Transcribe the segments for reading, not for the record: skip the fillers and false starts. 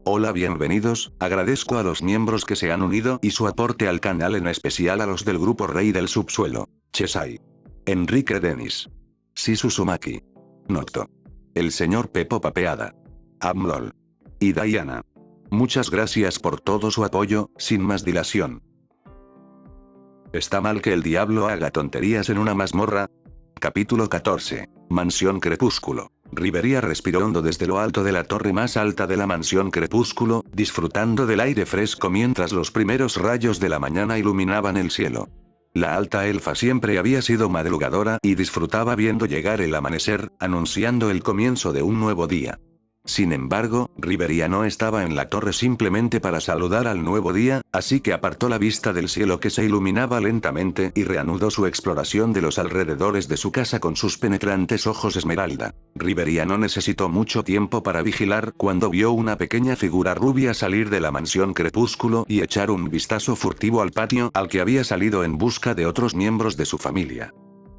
Hola, bienvenidos, agradezco a los miembros que se han unido y su aporte al canal, en especial a los del grupo Rey del Subsuelo, Chesai, Enrique Denis, Sisu Sumaki, Nocto, el señor Pepo Papeada, Amlol y Diana. Muchas gracias por todo su apoyo. Sin más dilación. ¿Está mal que el diablo haga tonterías en una mazmorra? Capítulo 14. Mansión Crepúsculo. Rivería respiró hondo desde lo alto de la torre más alta de la Mansión Crepúsculo, disfrutando del aire fresco mientras los primeros rayos de la mañana iluminaban el cielo. La alta elfa siempre había sido madrugadora y disfrutaba viendo llegar el amanecer, anunciando el comienzo de un nuevo día. Sin embargo, Rivería no estaba en la torre simplemente para saludar al nuevo día, así que apartó la vista del cielo que se iluminaba lentamente y reanudó su exploración de los alrededores de su casa con sus penetrantes ojos esmeralda. Rivería no necesitó mucho tiempo para vigilar cuando vio una pequeña figura rubia salir de la Mansión Crepúsculo y echar un vistazo furtivo al patio al que había salido en busca de otros miembros de su familia.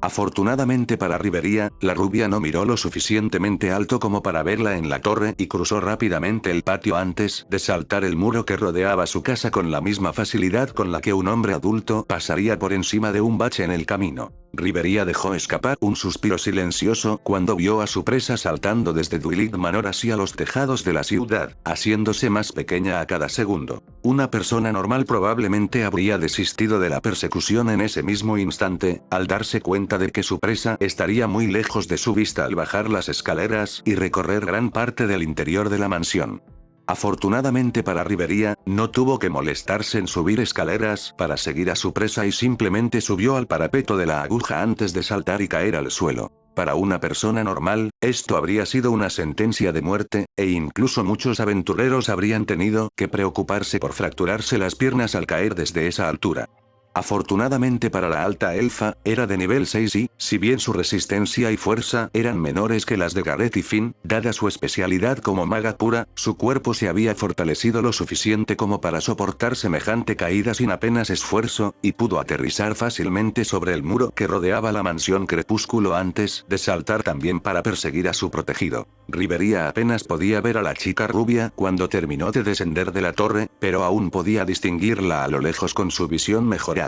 Afortunadamente para Rivería, la rubia no miró lo suficientemente alto como para verla en la torre y cruzó rápidamente el patio antes de saltar el muro que rodeaba su casa con la misma facilidad con la que un hombre adulto pasaría por encima de un bache en el camino. Rivería dejó escapar un suspiro silencioso cuando vio a su presa saltando desde Duilid Manor hacia los tejados de la ciudad, haciéndose más pequeña a cada segundo. Una persona normal probablemente habría desistido de la persecución en ese mismo instante, al darse cuenta de que su presa estaría muy lejos de su vista al bajar las escaleras y recorrer gran parte del interior de la mansión. Afortunadamente para Rivería, no tuvo que molestarse en subir escaleras para seguir a su presa y simplemente subió al parapeto de la aguja antes de saltar y caer al suelo. Para una persona normal, esto habría sido una sentencia de muerte, e incluso muchos aventureros habrían tenido que preocuparse por fracturarse las piernas al caer desde esa altura. Afortunadamente para la alta elfa, era de nivel 6 y, si bien su resistencia y fuerza eran menores que las de Gareth y Finn, dada su especialidad como maga pura, su cuerpo se había fortalecido lo suficiente como para soportar semejante caída sin apenas esfuerzo, y pudo aterrizar fácilmente sobre el muro que rodeaba la Mansión Crepúsculo antes de saltar también para perseguir a su protegido. Rivería apenas podía ver a la chica rubia cuando terminó de descender de la torre, pero aún podía distinguirla a lo lejos con su visión mejorada.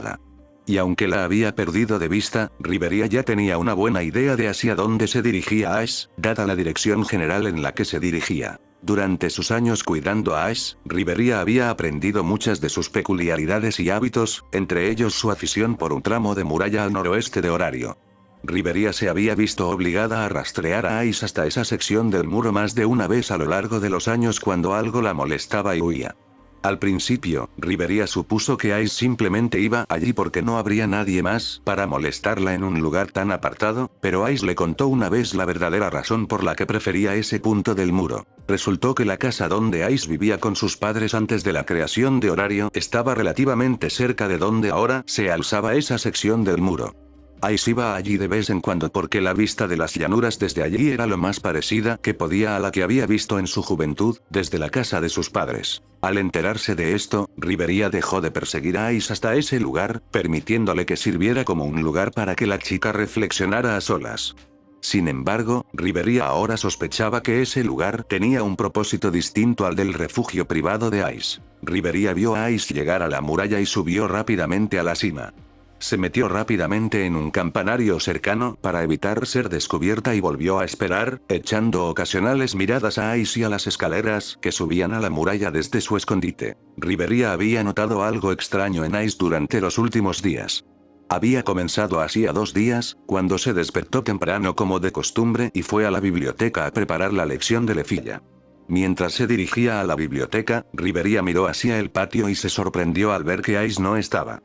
Y aunque la había perdido de vista, Rivería ya tenía una buena idea de hacia dónde se dirigía Ash, dada la dirección general en la que se dirigía. Durante sus años cuidando a Ash, Rivería había aprendido muchas de sus peculiaridades y hábitos, entre ellos su afición por un tramo de muralla al noroeste de Horario. Rivería se había visto obligada a rastrear a Ace hasta esa sección del muro más de una vez a lo largo de los años cuando algo la molestaba y huía. Al principio, Rivería supuso que Ace simplemente iba allí porque no habría nadie más para molestarla en un lugar tan apartado, pero Ace le contó una vez la verdadera razón por la que prefería ese punto del muro. Resultó que la casa donde Ace vivía con sus padres antes de la creación de Horario estaba relativamente cerca de donde ahora se alzaba esa sección del muro. Ace iba allí de vez en cuando porque la vista de las llanuras desde allí era lo más parecida que podía a la que había visto en su juventud, desde la casa de sus padres. Al enterarse de esto, Rivería dejó de perseguir a Ace hasta ese lugar, permitiéndole que sirviera como un lugar para que la chica reflexionara a solas. Sin embargo, Rivería ahora sospechaba que ese lugar tenía un propósito distinto al del refugio privado de Ace. Rivería vio a Ace llegar a la muralla y subió rápidamente a la cima. Se metió rápidamente en un campanario cercano para evitar ser descubierta y volvió a esperar, echando ocasionales miradas a Ace y a las escaleras que subían a la muralla desde su escondite. Rivería había notado algo extraño en Ace durante los últimos días. Había comenzado así a 2 días, cuando se despertó temprano como de costumbre y fue a la biblioteca a preparar la lección de Lefilla. Mientras se dirigía a la biblioteca, Rivería miró hacia el patio y se sorprendió al ver que Ace no estaba.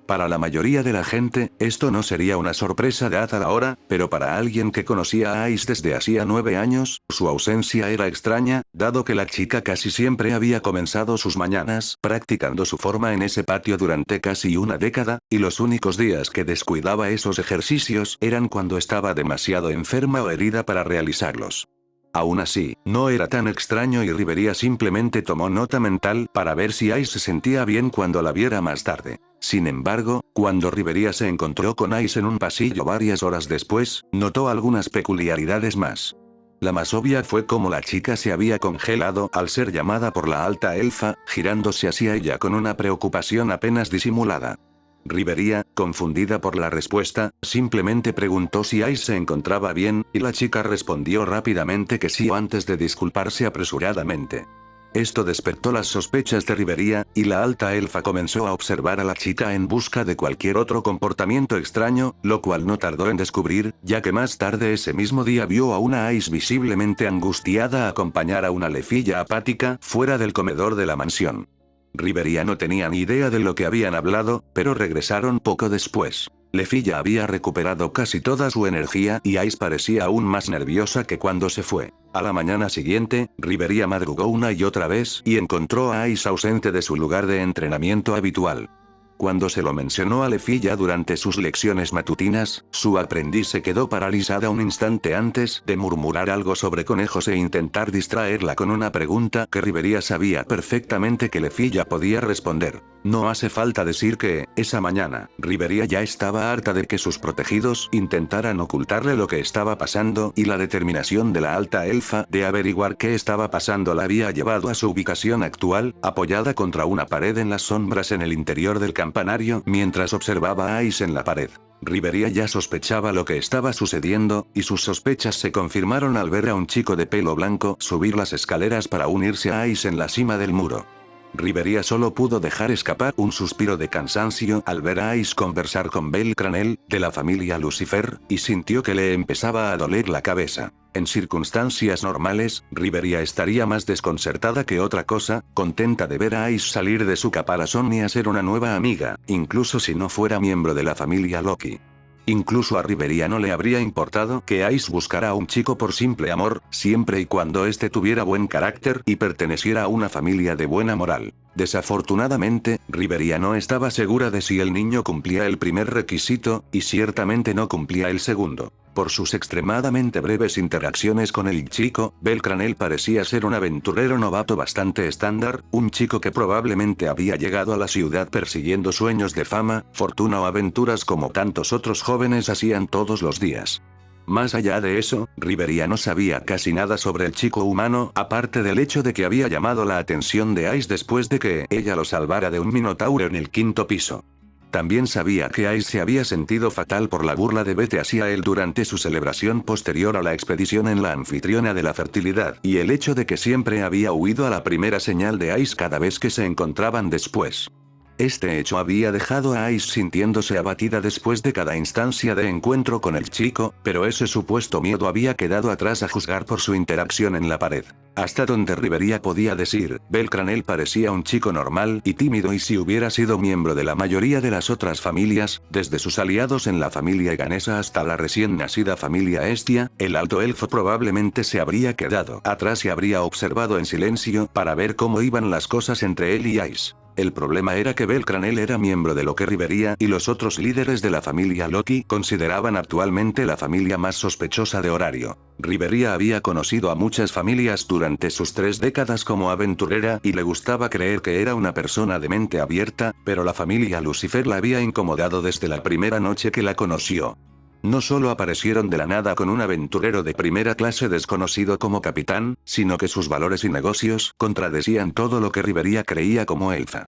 Para la mayoría de la gente, esto no sería una sorpresa dada la hora, pero para alguien que conocía a Ace desde hacía 9 años, su ausencia era extraña, dado que la chica casi siempre había comenzado sus mañanas practicando su forma en ese patio durante casi una década, y los únicos días que descuidaba esos ejercicios eran cuando estaba demasiado enferma o herida para realizarlos. Aún así, no era tan extraño y Rivería simplemente tomó nota mental para ver si Ace se sentía bien cuando la viera más tarde. Sin embargo, cuando Rivería se encontró con Ace en un pasillo varias horas después, notó algunas peculiaridades más. La más obvia fue cómo la chica se había congelado al ser llamada por la alta elfa, girándose hacia ella con una preocupación apenas disimulada. Rivería, confundida por la respuesta, simplemente preguntó si Ice se encontraba bien, y la chica respondió rápidamente que sí antes de disculparse apresuradamente. Esto despertó las sospechas de Rivería, y la alta elfa comenzó a observar a la chica en busca de cualquier otro comportamiento extraño, lo cual no tardó en descubrir, ya que más tarde ese mismo día vio a una Ice visiblemente angustiada acompañar a una lefilla apática fuera del comedor de la mansión. Rivería no tenía ni idea de lo que habían hablado, pero regresaron poco después. Lefilla había recuperado casi toda su energía y Ice parecía aún más nerviosa que cuando se fue. A la mañana siguiente, Rivería madrugó una y otra vez y encontró a Ice ausente de su lugar de entrenamiento habitual. Cuando se lo mencionó a Lefilla durante sus lecciones matutinas, su aprendiz se quedó paralizada un instante antes de murmurar algo sobre conejos e intentar distraerla con una pregunta que Rivería sabía perfectamente que Lefilla podía responder. No hace falta decir que, esa mañana, Rivería ya estaba harta de que sus protegidos intentaran ocultarle lo que estaba pasando y la determinación de la alta elfa de averiguar qué estaba pasando la había llevado a su ubicación actual, apoyada contra una pared en las sombras en el interior del campanario mientras observaba a Ice en la pared. Rivería ya sospechaba lo que estaba sucediendo, y sus sospechas se confirmaron al ver a un chico de pelo blanco subir las escaleras para unirse a Ice en la cima del muro. Rivería solo pudo dejar escapar un suspiro de cansancio al ver a Ice conversar con Belcranel, de la familia Lucifer, y sintió que le empezaba a doler la cabeza. En circunstancias normales, Rivería estaría más desconcertada que otra cosa, contenta de ver a Ice salir de su caparazón y hacer una nueva amiga, incluso si no fuera miembro de la familia Loki. Incluso a Rivería no le habría importado que Ice buscara a un chico por simple amor, siempre y cuando éste tuviera buen carácter y perteneciera a una familia de buena moral. Desafortunadamente, Rivería no estaba segura de si el niño cumplía el primer requisito, y ciertamente no cumplía el segundo. Por sus extremadamente breves interacciones con el chico, Belcranel parecía ser un aventurero novato bastante estándar, un chico que probablemente había llegado a la ciudad persiguiendo sueños de fama, fortuna o aventuras como tantos otros jóvenes hacían todos los días. Más allá de eso, Rivería no sabía casi nada sobre el chico humano, aparte del hecho de que había llamado la atención de Ice después de que ella lo salvara de un minotauro en el quinto piso. También sabía que Ice se había sentido fatal por la burla de Bete hacia él durante su celebración posterior a la expedición en la anfitriona de la fertilidad, y el hecho de que siempre había huido a la primera señal de Ice cada vez que se encontraban después. Este hecho había dejado a Ice sintiéndose abatida después de cada instancia de encuentro con el chico, pero ese supuesto miedo había quedado atrás a juzgar por su interacción en la pared. Hasta donde Rivería podía decir, Belcranel parecía un chico normal y tímido, y si hubiera sido miembro de la mayoría de las otras familias, desde sus aliados en la familia Ganesa hasta la recién nacida familia Estia, el alto elfo probablemente se habría quedado atrás y habría observado en silencio para ver cómo iban las cosas entre él y Ice. El problema era que Belcranel era miembro de lo que Rivería y los otros líderes de la familia Loki consideraban actualmente la familia más sospechosa de Horario. Rivería había conocido a muchas familias durante sus 3 décadas como aventurera y le gustaba creer que era una persona de mente abierta, pero la familia Lucifer la había incomodado desde la primera noche que la conoció. No solo aparecieron de la nada con un aventurero de primera clase desconocido como capitán, sino que sus valores y negocios contradecían todo lo que Rivería creía como elfa.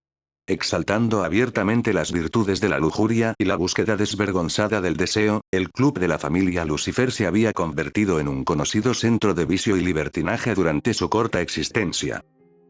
Exaltando abiertamente las virtudes de la lujuria y la búsqueda desvergonzada del deseo, el club de la familia Lucifer se había convertido en un conocido centro de vicio y libertinaje durante su corta existencia.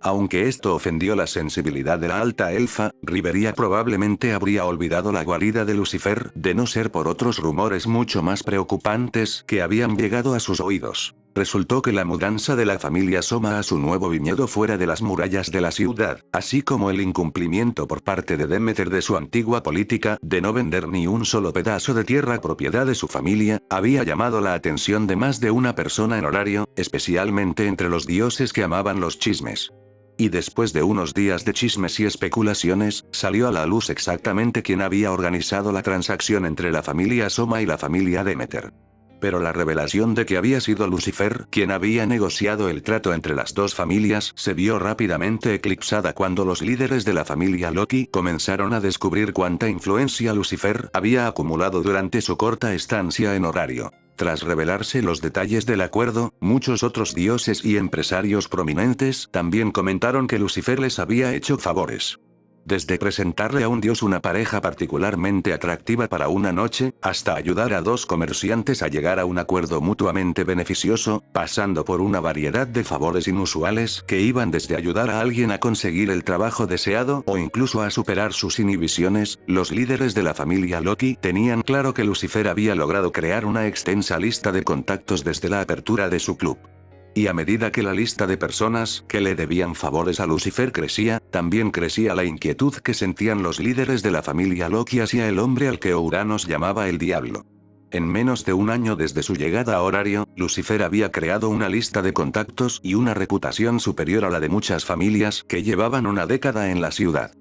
Aunque esto ofendió la sensibilidad de la alta elfa, Rivería probablemente habría olvidado la guarida de Lucifer de no ser por otros rumores mucho más preocupantes que habían llegado a sus oídos. Resultó que la mudanza de la familia Soma a su nuevo viñedo fuera de las murallas de la ciudad, así como el incumplimiento por parte de Demeter de su antigua política de no vender ni un solo pedazo de tierra propiedad de su familia, había llamado la atención de más de una persona en Horario, especialmente entre los dioses que amaban los chismes. Y después de unos días de chismes y especulaciones, salió a la luz exactamente quién había organizado la transacción entre la familia Soma y la familia Demeter. Pero la revelación de que había sido Lucifer quien había negociado el trato entre las dos familias se vio rápidamente eclipsada cuando los líderes de la familia Loki comenzaron a descubrir cuánta influencia Lucifer había acumulado durante su corta estancia en Horario. Tras revelarse los detalles del acuerdo, muchos otros dioses y empresarios prominentes también comentaron que Lucifer les había hecho favores. Desde presentarle a un dios una pareja particularmente atractiva para una noche, hasta ayudar a dos comerciantes a llegar a un acuerdo mutuamente beneficioso, pasando por una variedad de favores inusuales que iban desde ayudar a alguien a conseguir el trabajo deseado o incluso a superar sus inhibiciones, los líderes de la familia Loki tenían claro que Lucifer había logrado crear una extensa lista de contactos desde la apertura de su club. Y a medida que la lista de personas que le debían favores a Lucifer crecía, también crecía la inquietud que sentían los líderes de la familia Loki hacia el hombre al que Uranos llamaba el Diablo. En menos de un año desde su llegada a Horario, Lucifer había creado una lista de contactos y una reputación superior a la de muchas familias que llevaban una década en la ciudad.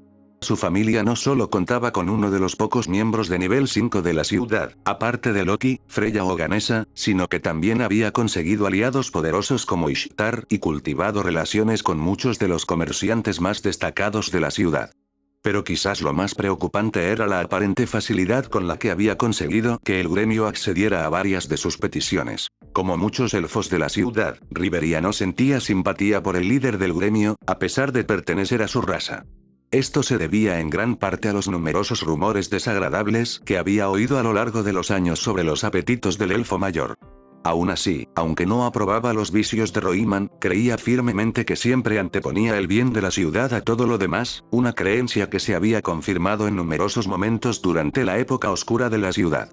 Su familia no solo contaba con uno de los pocos miembros de nivel 5 de la ciudad, aparte de Loki, Freya o Ganesha, sino que también había conseguido aliados poderosos como Ishtar y cultivado relaciones con muchos de los comerciantes más destacados de la ciudad. Pero quizás lo más preocupante era la aparente facilidad con la que había conseguido que el gremio accediera a varias de sus peticiones. Como muchos elfos de la ciudad, Riveria no sentía simpatía por el líder del gremio, a pesar de pertenecer a su raza. Esto se debía en gran parte a los numerosos rumores desagradables que había oído a lo largo de los años sobre los apetitos del elfo mayor. Aún así, aunque no aprobaba los vicios de Roiman, creía firmemente que siempre anteponía el bien de la ciudad a todo lo demás, una creencia que se había confirmado en numerosos momentos durante la época oscura de la ciudad.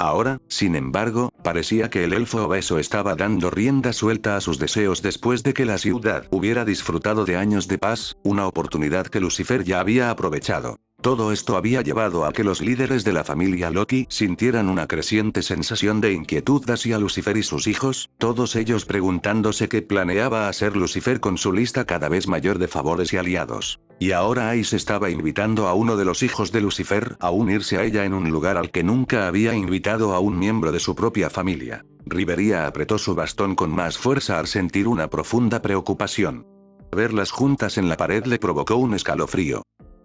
Ahora, sin embargo, parecía que el elfo obeso estaba dando rienda suelta a sus deseos después de que la ciudad hubiera disfrutado de años de paz, una oportunidad que Lucifer ya había aprovechado. Todo esto había llevado a que los líderes de la familia Loki sintieran una creciente sensación de inquietud hacia Lucifer y sus hijos, todos ellos preguntándose qué planeaba hacer Lucifer con su lista cada vez mayor de favores y aliados. Y ahora Ice estaba invitando a uno de los hijos de Lucifer a unirse a ella en un lugar al que nunca había invitado a un miembro de su propia familia. Riveria apretó su bastón con más fuerza al sentir una profunda preocupación. Verlas juntas en la pared le provocó un escalofrío.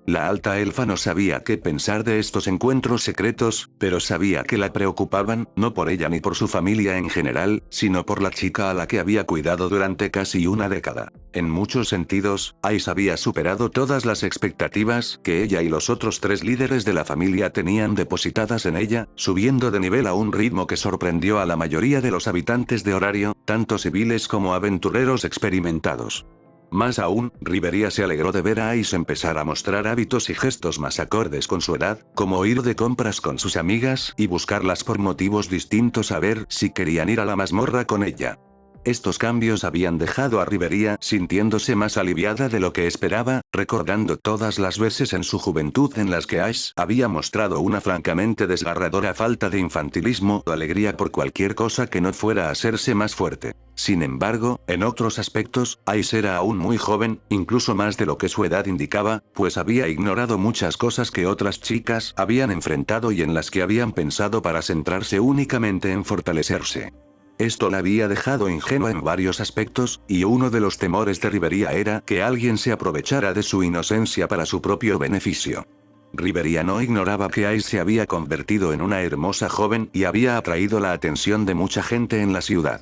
La alta elfa no sabía qué pensar de estos encuentros secretos, pero sabía que la preocupaban, no por ella ni por su familia en general, sino por la chica a la que había cuidado durante casi una década. En muchos sentidos, Ice había superado todas las expectativas que ella y los otros tres líderes de la familia tenían depositadas en ella, subiendo de nivel a un ritmo que sorprendió a la mayoría de los habitantes de Horario, tanto civiles como aventureros experimentados. Más aún, Riveria se alegró de ver a Ice empezar a mostrar hábitos y gestos más acordes con su edad, como ir de compras con sus amigas y buscarlas por motivos distintos a ver si querían ir a la mazmorra con ella. Estos cambios habían dejado a Riveria sintiéndose más aliviada de lo que esperaba, recordando todas las veces en su juventud en las que Ash había mostrado una francamente desgarradora falta de infantilismo o alegría por cualquier cosa que no fuera a hacerse más fuerte. Sin embargo, en otros aspectos, Ash era aún muy joven, incluso más de lo que su edad indicaba, pues había ignorado muchas cosas que otras chicas habían enfrentado y en las que habían pensado para centrarse únicamente en fortalecerse. Esto la había dejado ingenua en varios aspectos, y uno de los temores de Riveria era que alguien se aprovechara de su inocencia para su propio beneficio. Riveria no ignoraba que Ice se había convertido en una hermosa joven y había atraído la atención de mucha gente en la ciudad.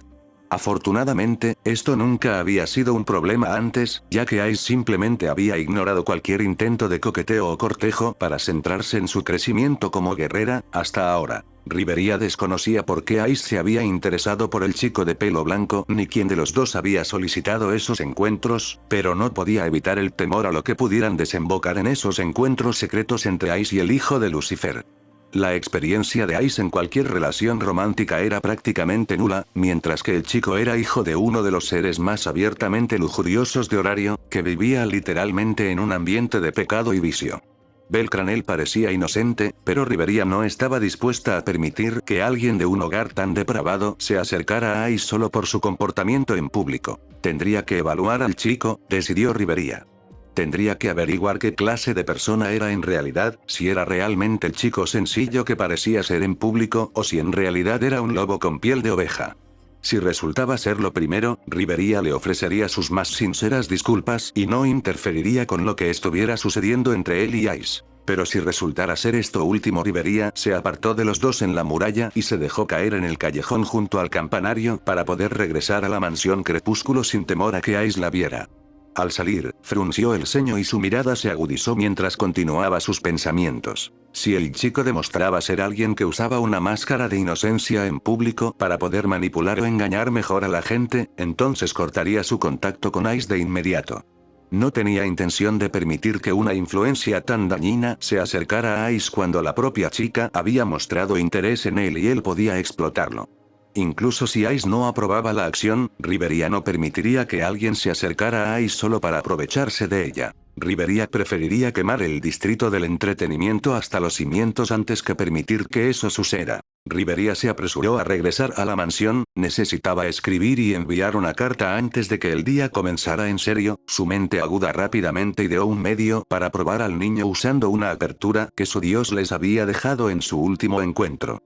Afortunadamente, esto nunca había sido un problema antes, ya que Ice simplemente había ignorado cualquier intento de coqueteo o cortejo para centrarse en su crecimiento como guerrera, hasta ahora. Riveria desconocía por qué Ice se había interesado por el chico de pelo blanco ni quién de los dos había solicitado esos encuentros, pero no podía evitar el temor a lo que pudieran desembocar en esos encuentros secretos entre Ice y el hijo de Lucifer. La experiencia de Ice en cualquier relación romántica era prácticamente nula, mientras que el chico era hijo de uno de los seres más abiertamente lujuriosos de Horario, que vivía literalmente en un ambiente de pecado y vicio. Belcranel parecía inocente, pero Riveria no estaba dispuesta a permitir que alguien de un hogar tan depravado se acercara a Ice solo por su comportamiento en público. Tendría que evaluar al chico, decidió Riveria. Tendría que averiguar qué clase de persona era en realidad, si era realmente el chico sencillo que parecía ser en público o si en realidad era un lobo con piel de oveja. Si resultaba ser lo primero, Riveria le ofrecería sus más sinceras disculpas y no interferiría con lo que estuviera sucediendo entre él y Ice. Pero si resultara ser esto último, Rivería se apartó de los dos en la muralla y se dejó caer en el callejón junto al campanario para poder regresar a la mansión Crepúsculo sin temor a que Ice la viera. Al salir, frunció el ceño y su mirada se agudizó mientras continuaba sus pensamientos. Si el chico demostraba ser alguien que usaba una máscara de inocencia en público para poder manipular o engañar mejor a la gente, entonces cortaría su contacto con Ice de inmediato. No tenía intención de permitir que una influencia tan dañina se acercara a Ice cuando la propia chica había mostrado interés en él y él podía explotarlo. Incluso si Ice no aprobaba la acción, Rivería no permitiría que alguien se acercara a Ice solo para aprovecharse de ella. Rivería preferiría quemar el distrito del entretenimiento hasta los cimientos antes que permitir que eso suceda. Rivería se apresuró a regresar a la mansión, necesitaba escribir y enviar una carta antes de que el día comenzara en serio. Su mente aguda rápidamente ideó un medio para probar al niño usando una apertura que su dios les había dejado en su último encuentro.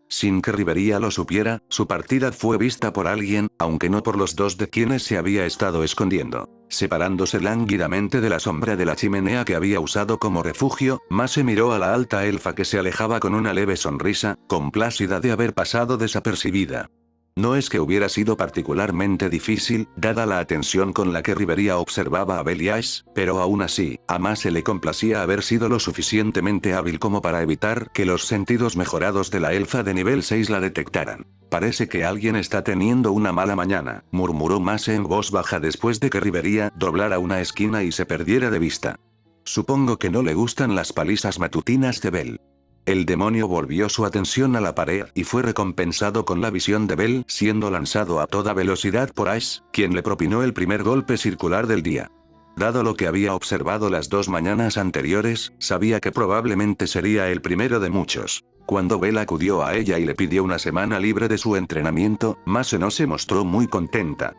Sin que Rivería lo supiera, su partida fue vista por alguien, aunque no por los dos de quienes se había estado escondiendo. Separándose lánguidamente de la sombra de la chimenea que había usado como refugio, Mase miró a la alta elfa que se alejaba con una leve sonrisa, complácida de haber pasado desapercibida. No es que hubiera sido particularmente difícil, dada la atención con la que Rivería observaba a Belle y Ice, pero aún así, a Mase le complacía haber sido lo suficientemente hábil como para evitar que los sentidos mejorados de la elfa de nivel 6 la detectaran. Parece que alguien está teniendo una mala mañana, murmuró Mase en voz baja después de que Rivería doblara una esquina y se perdiera de vista. Supongo que no le gustan las palizas matutinas de Belle. El demonio volvió su atención a la pared y fue recompensado con la visión de Belle siendo lanzado a toda velocidad por Ice, quien le propinó el primer golpe circular del día. Dado lo que había observado las 2 mañanas anteriores, sabía que probablemente sería el primero de muchos. Cuando Belle acudió a ella y le pidió una semana libre de su entrenamiento, Mase no se mostró muy contenta.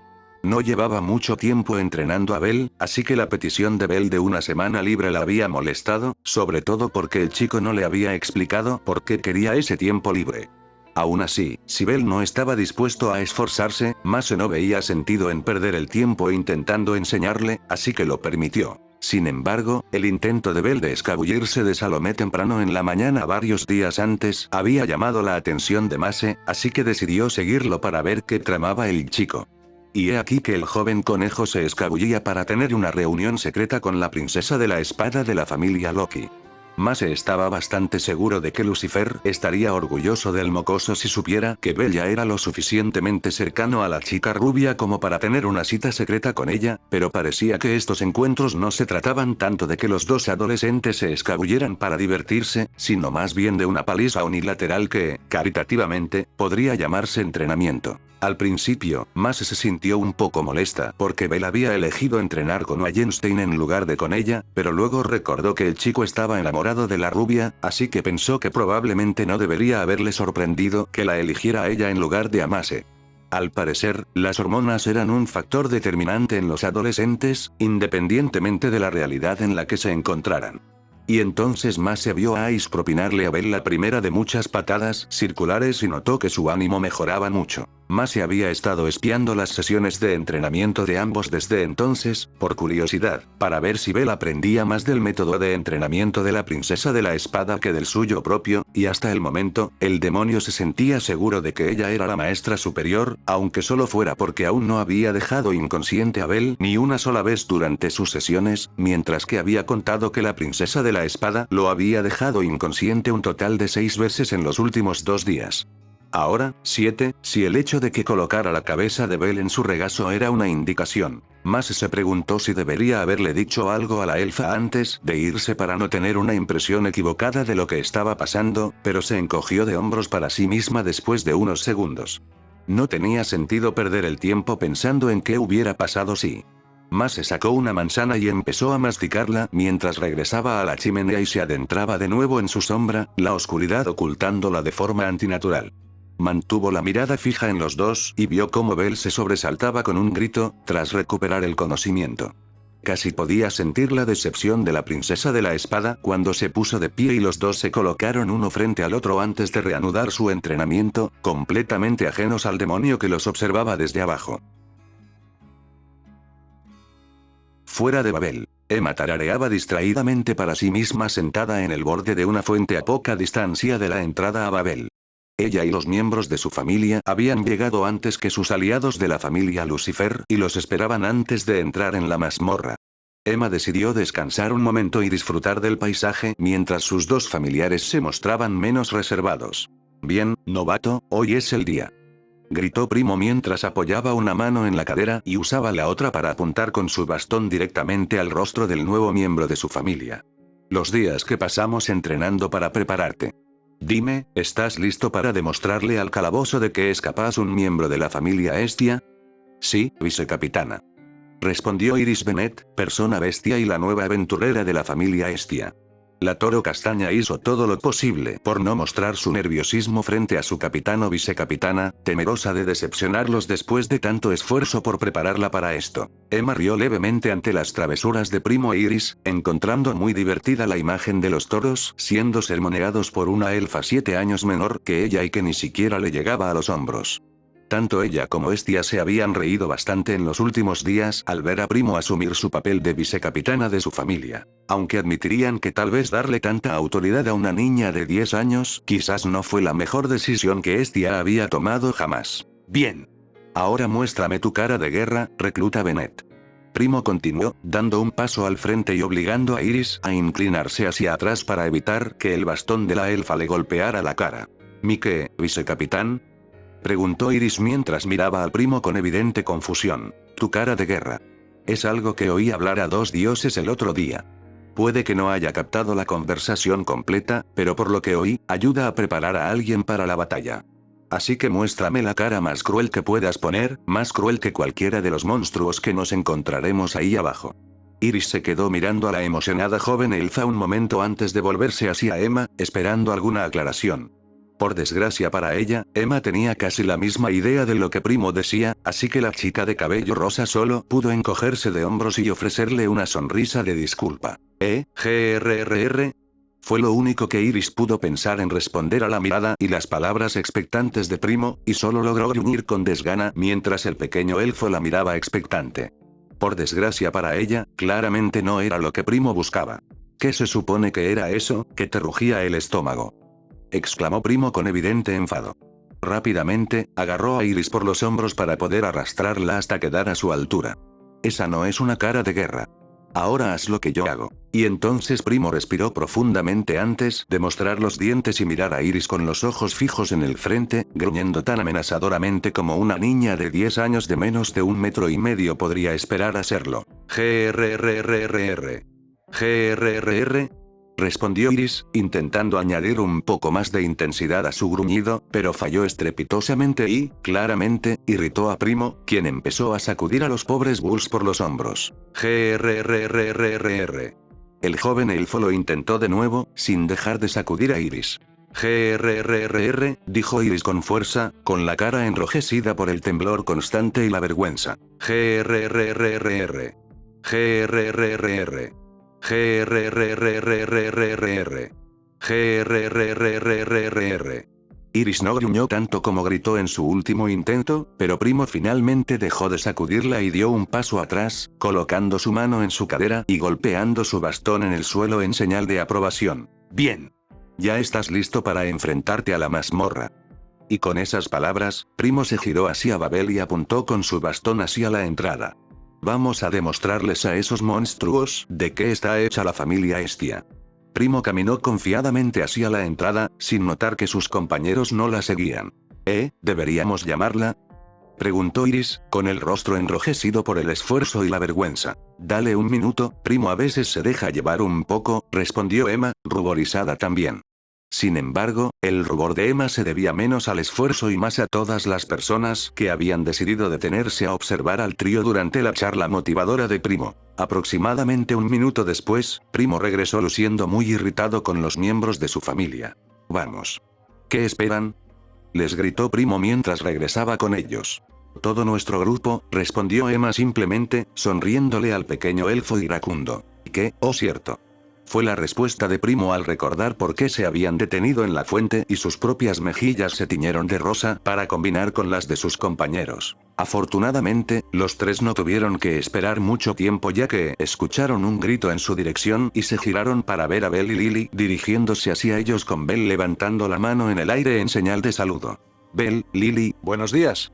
No llevaba mucho tiempo entrenando a Belle, así que la petición de Belle de una semana libre la había molestado, sobre todo porque el chico no le había explicado por qué quería ese tiempo libre. Aún así, si Belle no estaba dispuesto a esforzarse, Mase no veía sentido en perder el tiempo intentando enseñarle, así que lo permitió. Sin embargo, el intento de Belle de escabullirse de Salomé temprano en la mañana varios días antes había llamado la atención de Mase, así que decidió seguirlo para ver qué tramaba el chico. Y he aquí que el joven conejo se escabullía para tener una reunión secreta con la princesa de la espada de la familia Loki. Mase estaba bastante seguro de que Lucifer estaría orgulloso del mocoso si supiera que Bella era lo suficientemente cercano a la chica rubia como para tener una cita secreta con ella, pero parecía que estos encuentros no se trataban tanto de que los dos adolescentes se escabulleran para divertirse, sino más bien de una paliza unilateral que, caritativamente, podría llamarse entrenamiento. Al principio, Mase se sintió un poco molesta porque Belle había elegido entrenar con Wallenstein en lugar de con ella, pero luego recordó que el chico estaba enamorado de la rubia, así que pensó que probablemente no debería haberle sorprendido que la eligiera a ella en lugar de a Mase. Al parecer, las hormonas eran un factor determinante en los adolescentes, independientemente de la realidad en la que se encontraran. Y entonces Mase vio a Ice propinarle a Belle la primera de muchas patadas circulares y notó que su ánimo mejoraba mucho. Mase había estado espiando las sesiones de entrenamiento de ambos desde entonces, por curiosidad, para ver si Belle aprendía más del método de entrenamiento de la princesa de la espada que del suyo propio, y hasta el momento, el demonio se sentía seguro de que ella era la maestra superior, aunque solo fuera porque aún no había dejado inconsciente a Belle ni una sola vez durante sus sesiones, mientras que había contado que la princesa de la espada lo había dejado inconsciente un total de 6 veces en los últimos 2 días. Ahora, 7, si el hecho de que colocara la cabeza de Belle en su regazo era una indicación. Mase se preguntó si debería haberle dicho algo a la elfa antes de irse para no tener una impresión equivocada de lo que estaba pasando, pero se encogió de hombros para sí misma después de unos segundos. No tenía sentido perder el tiempo pensando en qué hubiera pasado si. Mase sacó una manzana y empezó a masticarla mientras regresaba a la chimenea y se adentraba de nuevo en su sombra, la oscuridad ocultándola de forma antinatural. Mantuvo la mirada fija en los dos y vio cómo Belle se sobresaltaba con un grito, tras recuperar el conocimiento. Casi podía sentir la decepción de la princesa de la espada cuando se puso de pie y los dos se colocaron uno frente al otro antes de reanudar su entrenamiento, completamente ajenos al demonio que los observaba desde abajo. Fuera de Babel. Emma tarareaba distraídamente para sí misma sentada en el borde de una fuente a poca distancia de la entrada a Babel. Ella y los miembros de su familia habían llegado antes que sus aliados de la familia Lucifer y los esperaban antes de entrar en la mazmorra. Emma decidió descansar un momento y disfrutar del paisaje mientras sus dos familiares se mostraban menos reservados. Bien, novato, hoy es el día. Gritó Primo mientras apoyaba una mano en la cadera y usaba la otra para apuntar con su bastón directamente al rostro del nuevo miembro de su familia. Los días que pasamos entrenando para prepararte. Dime, ¿estás listo para demostrarle al calabozo de que es capaz un miembro de la familia Hestia? Sí, vicecapitana. Respondió Iris Bennett, persona bestia y la nueva aventurera de la familia Hestia. La toro castaña hizo todo lo posible por no mostrar su nerviosismo frente a su capitán o vicecapitana, temerosa de decepcionarlos después de tanto esfuerzo por prepararla para esto. Emma rió levemente ante las travesuras de Primo e Iris, encontrando muy divertida la imagen de los toros siendo sermoneados por una elfa 7 años menor que ella y que ni siquiera le llegaba a los hombros. Tanto ella como Hestia se habían reído bastante en los últimos días al ver a Primo asumir su papel de vicecapitana de su familia. Aunque admitirían que tal vez darle tanta autoridad a una niña de 10 años quizás no fue la mejor decisión que Hestia había tomado jamás. Bien. Ahora muéstrame tu cara de guerra, recluta Bennett. Primo continuó, dando un paso al frente y obligando a Iris a inclinarse hacia atrás para evitar que el bastón de la elfa le golpeara la cara. ¿Mi qué, vicecapitán? Preguntó Iris mientras miraba al Primo con evidente confusión. Tu cara de guerra. Es algo que oí hablar a dos dioses el otro día. Puede que no haya captado la conversación completa, pero por lo que oí, ayuda a preparar a alguien para la batalla. Así que muéstrame la cara más cruel que puedas poner, más cruel que cualquiera de los monstruos que nos encontraremos ahí abajo. Iris se quedó mirando a la emocionada joven elfa un momento antes de volverse hacia Emma, esperando alguna aclaración. Por desgracia para ella, Emma tenía casi la misma idea de lo que Primo decía, así que la chica de cabello rosa solo pudo encogerse de hombros y ofrecerle una sonrisa de disculpa. GRRR. Fue lo único que Iris pudo pensar en responder a la mirada y las palabras expectantes de Primo, y solo logró gruñir con desgana mientras el pequeño elfo la miraba expectante. Por desgracia para ella, claramente no era lo que Primo buscaba. ¿Qué se supone que era eso, que te rugía el estómago? Exclamó Primo con evidente enfado. Rápidamente, agarró a Iris por los hombros para poder arrastrarla hasta quedar a su altura. Esa no es una cara de guerra. Ahora haz lo que yo hago. Y entonces Primo respiró profundamente antes de mostrar los dientes y mirar a Iris con los ojos fijos en el frente, gruñendo tan amenazadoramente como una niña de 10 años de menos de 1,5 metros podría esperar hacerlo. GRRRR. GRRR. Respondió Iris, intentando añadir un poco más de intensidad a su gruñido, pero falló estrepitosamente y, claramente, irritó a Primo, quien empezó a sacudir a los pobres Bulls por los hombros. GRRRRR. El joven elfo lo intentó de nuevo, sin dejar de sacudir a Iris. GRRRR, dijo Iris con fuerza, con la cara enrojecida por el temblor constante y la vergüenza. GRRRRR. GRRRR. GRRRRRRR. GRRRRRR. Iris no gruñó tanto como gritó en su último intento, pero Primo finalmente dejó de sacudirla y dio un paso atrás, colocando su mano en su cadera y golpeando su bastón en el suelo en señal de aprobación. Bien. Ya estás listo para enfrentarte a la mazmorra. Y con esas palabras, Primo se giró hacia Babel y apuntó con su bastón hacia la entrada. Vamos a demostrarles a esos monstruos de qué está hecha la familia Hestia. Primo caminó confiadamente hacia la entrada, sin notar que sus compañeros no la seguían. ¿Deberíamos llamarla? Preguntó Iris, con el rostro enrojecido por el esfuerzo y la vergüenza. Dale un minuto, Primo a veces se deja llevar un poco, respondió Emma, ruborizada también. Sin embargo, el rubor de Emma se debía menos al esfuerzo y más a todas las personas que habían decidido detenerse a observar al trío durante la charla motivadora de Primo. Aproximadamente un minuto después, Primo regresó luciendo muy irritado con los miembros de su familia. Vamos. ¿Qué esperan? Les gritó Primo mientras regresaba con ellos. Todo nuestro grupo, respondió Emma simplemente, sonriéndole al pequeño elfo iracundo. ¿Qué? Oh cierto. Fue la respuesta de Primo al recordar por qué se habían detenido en la fuente y sus propias mejillas se tiñeron de rosa para combinar con las de sus compañeros. Afortunadamente, los tres no tuvieron que esperar mucho tiempo ya que escucharon un grito en su dirección y se giraron para ver a Bell y Lily dirigiéndose hacia ellos con Bell levantando la mano en el aire en señal de saludo. Bell, Lily, buenos días,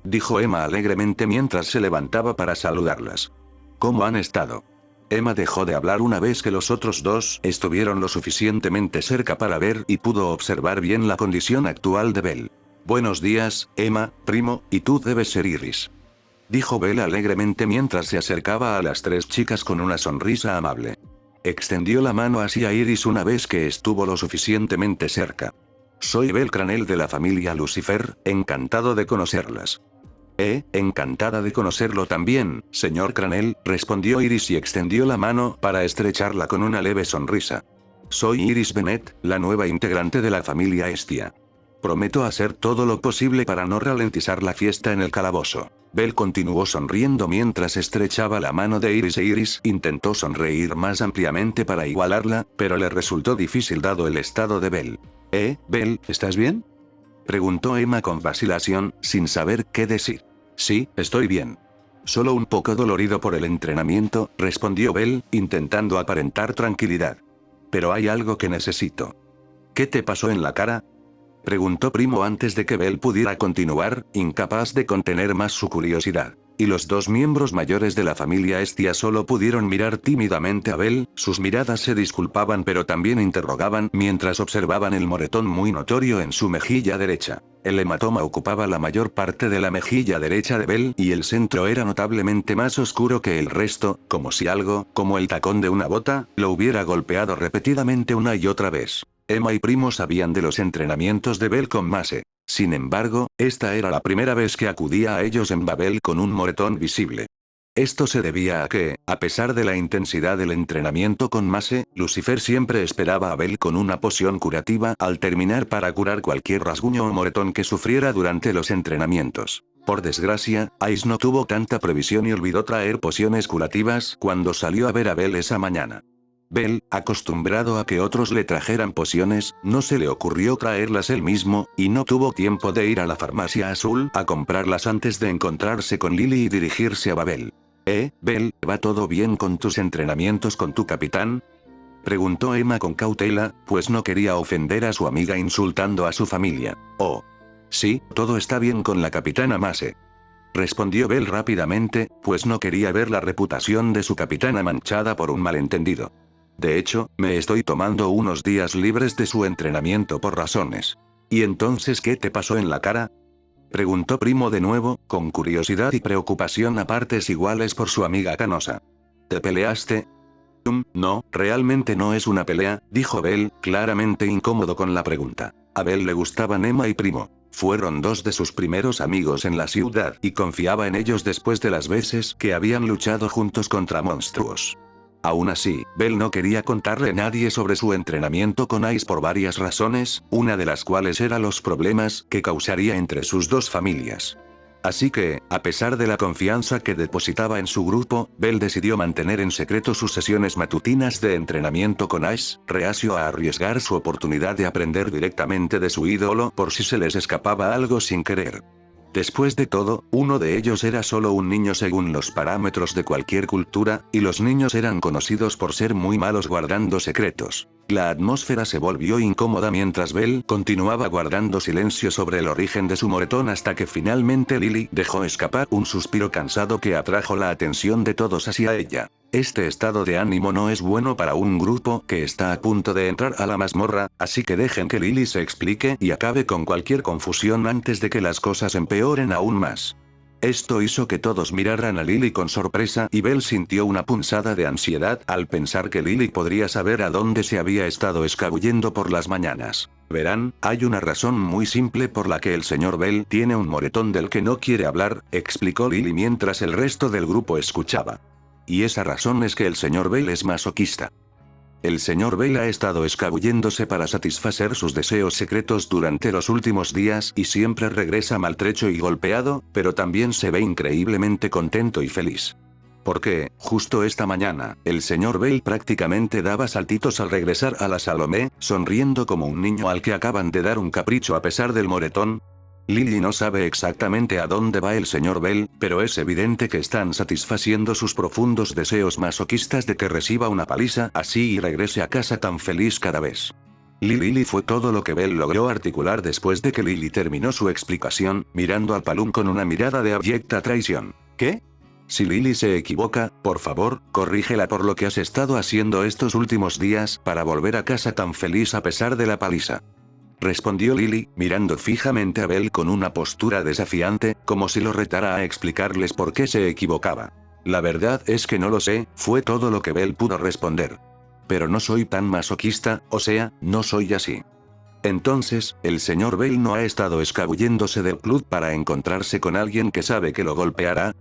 dijo Emma alegremente mientras se levantaba para saludarlas. ¿Cómo han estado? Emma dejó de hablar una vez que los otros dos estuvieron lo suficientemente cerca para ver y pudo observar bien la condición actual de Bell. Buenos días, Emma, primo, y tú debes ser Iris, dijo Bell alegremente mientras se acercaba a las tres chicas con una sonrisa amable. Extendió la mano hacia Iris una vez que estuvo lo suficientemente cerca. Soy Bell Cranell de la familia Lucifer, encantado de conocerlas. Encantada de conocerlo también, señor Cranell, respondió Iris y extendió la mano para estrecharla con una leve sonrisa. Soy Iris Bennett, la nueva integrante de la familia Estia. Prometo hacer todo lo posible para no ralentizar la fiesta en el calabozo. Bell continuó sonriendo mientras estrechaba la mano de Iris e Iris intentó sonreír más ampliamente para igualarla, pero le resultó difícil dado el estado de Bell. Bell, ¿estás bien?, preguntó Emma con vacilación, sin saber qué decir. Sí, estoy bien. Solo un poco dolorido por el entrenamiento, respondió Bell, intentando aparentar tranquilidad. Pero hay algo que necesito. ¿Qué te pasó en la cara?, preguntó Primo antes de que Bell pudiera continuar, incapaz de contener más su curiosidad. Y los dos miembros mayores de la familia Estia solo pudieron mirar tímidamente a Bell, sus miradas se disculpaban pero también interrogaban mientras observaban el moretón muy notorio en su mejilla derecha. El hematoma ocupaba la mayor parte de la mejilla derecha de Bell y el centro era notablemente más oscuro que el resto, como si algo, como el tacón de una bota, lo hubiera golpeado repetidamente una y otra vez. Emma y Primo sabían de los entrenamientos de Bell con Mace. Sin embargo, esta era la primera vez que acudía a ellos en Babel con un moretón visible. Esto se debía a que, a pesar de la intensidad del entrenamiento con Mace, Lucifer siempre esperaba a Bell con una poción curativa al terminar para curar cualquier rasguño o moretón que sufriera durante los entrenamientos. Por desgracia, Ice no tuvo tanta previsión y olvidó traer pociones curativas cuando salió a ver a Bell esa mañana. Bell, acostumbrado a que otros le trajeran pociones, no se le ocurrió traerlas él mismo, y no tuvo tiempo de ir a la farmacia azul a comprarlas antes de encontrarse con Lily y dirigirse a Babel. Bell, ¿va todo bien con tus entrenamientos con tu capitán?, preguntó Emma con cautela, pues no quería ofender a su amiga insultando a su familia. Oh. Sí, todo está bien con la capitana Mace, respondió Bell rápidamente, pues no quería ver la reputación de su capitana manchada por un malentendido. De hecho, me estoy tomando unos días libres de su entrenamiento por razones. ¿Y entonces qué te pasó en la cara?, preguntó Primo de nuevo, con curiosidad y preocupación a partes iguales por su amiga canosa. ¿Te peleaste? No, realmente no es una pelea, dijo Bell, claramente incómodo con la pregunta. A Bell le gustaban Emma y Primo. Fueron dos de sus primeros amigos en la ciudad y confiaba en ellos después de las veces que habían luchado juntos contra monstruos. Aún así, Bell no quería contarle a nadie sobre su entrenamiento con Ice por varias razones, una de las cuales era los problemas que causaría entre sus dos familias. Así que, a pesar de la confianza que depositaba en su grupo, Bell decidió mantener en secreto sus sesiones matutinas de entrenamiento con Ice, reacio a arriesgar su oportunidad de aprender directamente de su ídolo por si se les escapaba algo sin querer. Después de todo, uno de ellos era solo un niño según los parámetros de cualquier cultura, y los niños eran conocidos por ser muy malos guardando secretos. La atmósfera se volvió incómoda mientras Bell continuaba guardando silencio sobre el origen de su moretón hasta que finalmente Lily dejó escapar un suspiro cansado que atrajo la atención de todos hacia ella. Este estado de ánimo no es bueno para un grupo que está a punto de entrar a la mazmorra, así que dejen que Lily se explique y acabe con cualquier confusión antes de que las cosas empeoren aún más. Esto hizo que todos miraran a Lily con sorpresa y Bell sintió una punzada de ansiedad al pensar que Lily podría saber a dónde se había estado escabullendo por las mañanas. Verán, hay una razón muy simple por la que el señor Bell tiene un moretón del que no quiere hablar, explicó Lily mientras el resto del grupo escuchaba. Y esa razón es que el señor Bell es masoquista. El señor Bell ha estado escabulléndose para satisfacer sus deseos secretos durante los últimos días y siempre regresa maltrecho y golpeado, pero también se ve increíblemente contento y feliz. Porque, justo esta mañana, el señor Bell prácticamente daba saltitos al regresar a la Salomé, sonriendo como un niño al que acaban de dar un capricho a pesar del moretón. Lily no sabe exactamente a dónde va el señor Bell, pero es evidente que están satisfaciendo sus profundos deseos masoquistas de que reciba una paliza así y regrese a casa tan feliz cada vez. Lily fue todo lo que Bell logró articular después de que Lily terminó su explicación, mirando al Palum con una mirada de abyecta traición. ¿Qué? Si Lily se equivoca, por favor, corrígela por lo que has estado haciendo estos últimos días para volver a casa tan feliz a pesar de la paliza. Respondió Lily, mirando fijamente a Bell con una postura desafiante, como si lo retara a explicarles por qué se equivocaba. La verdad es que no lo sé, fue todo lo que Bell pudo responder. Pero no soy tan masoquista, o sea, no soy así. Entonces, ¿el señor Bell no ha estado escabulléndose del club para encontrarse con alguien que sabe que lo golpeará?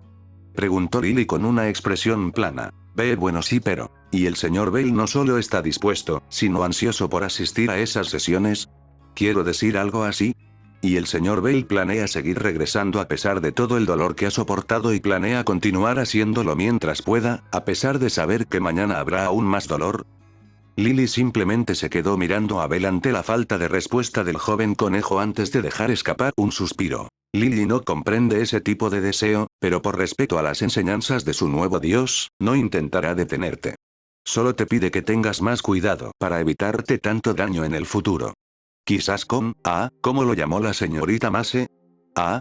Preguntó Lily con una expresión plana. Bueno sí, pero... ¿Y el señor Bell no solo está dispuesto, sino ansioso por asistir a esas sesiones? Quiero decir algo así. Y el señor Bell planea seguir regresando a pesar de todo el dolor que ha soportado y planea continuar haciéndolo mientras pueda, a pesar de saber que mañana habrá aún más dolor. Lily simplemente se quedó mirando a Bell ante la falta de respuesta del joven conejo antes de dejar escapar un suspiro. Lily no comprende ese tipo de deseo, pero por respeto a las enseñanzas de su nuevo dios, no intentará detenerte. Solo te pide que tengas más cuidado para evitarte tanto daño en el futuro. Quizás ¿cómo lo llamó la señorita Mace?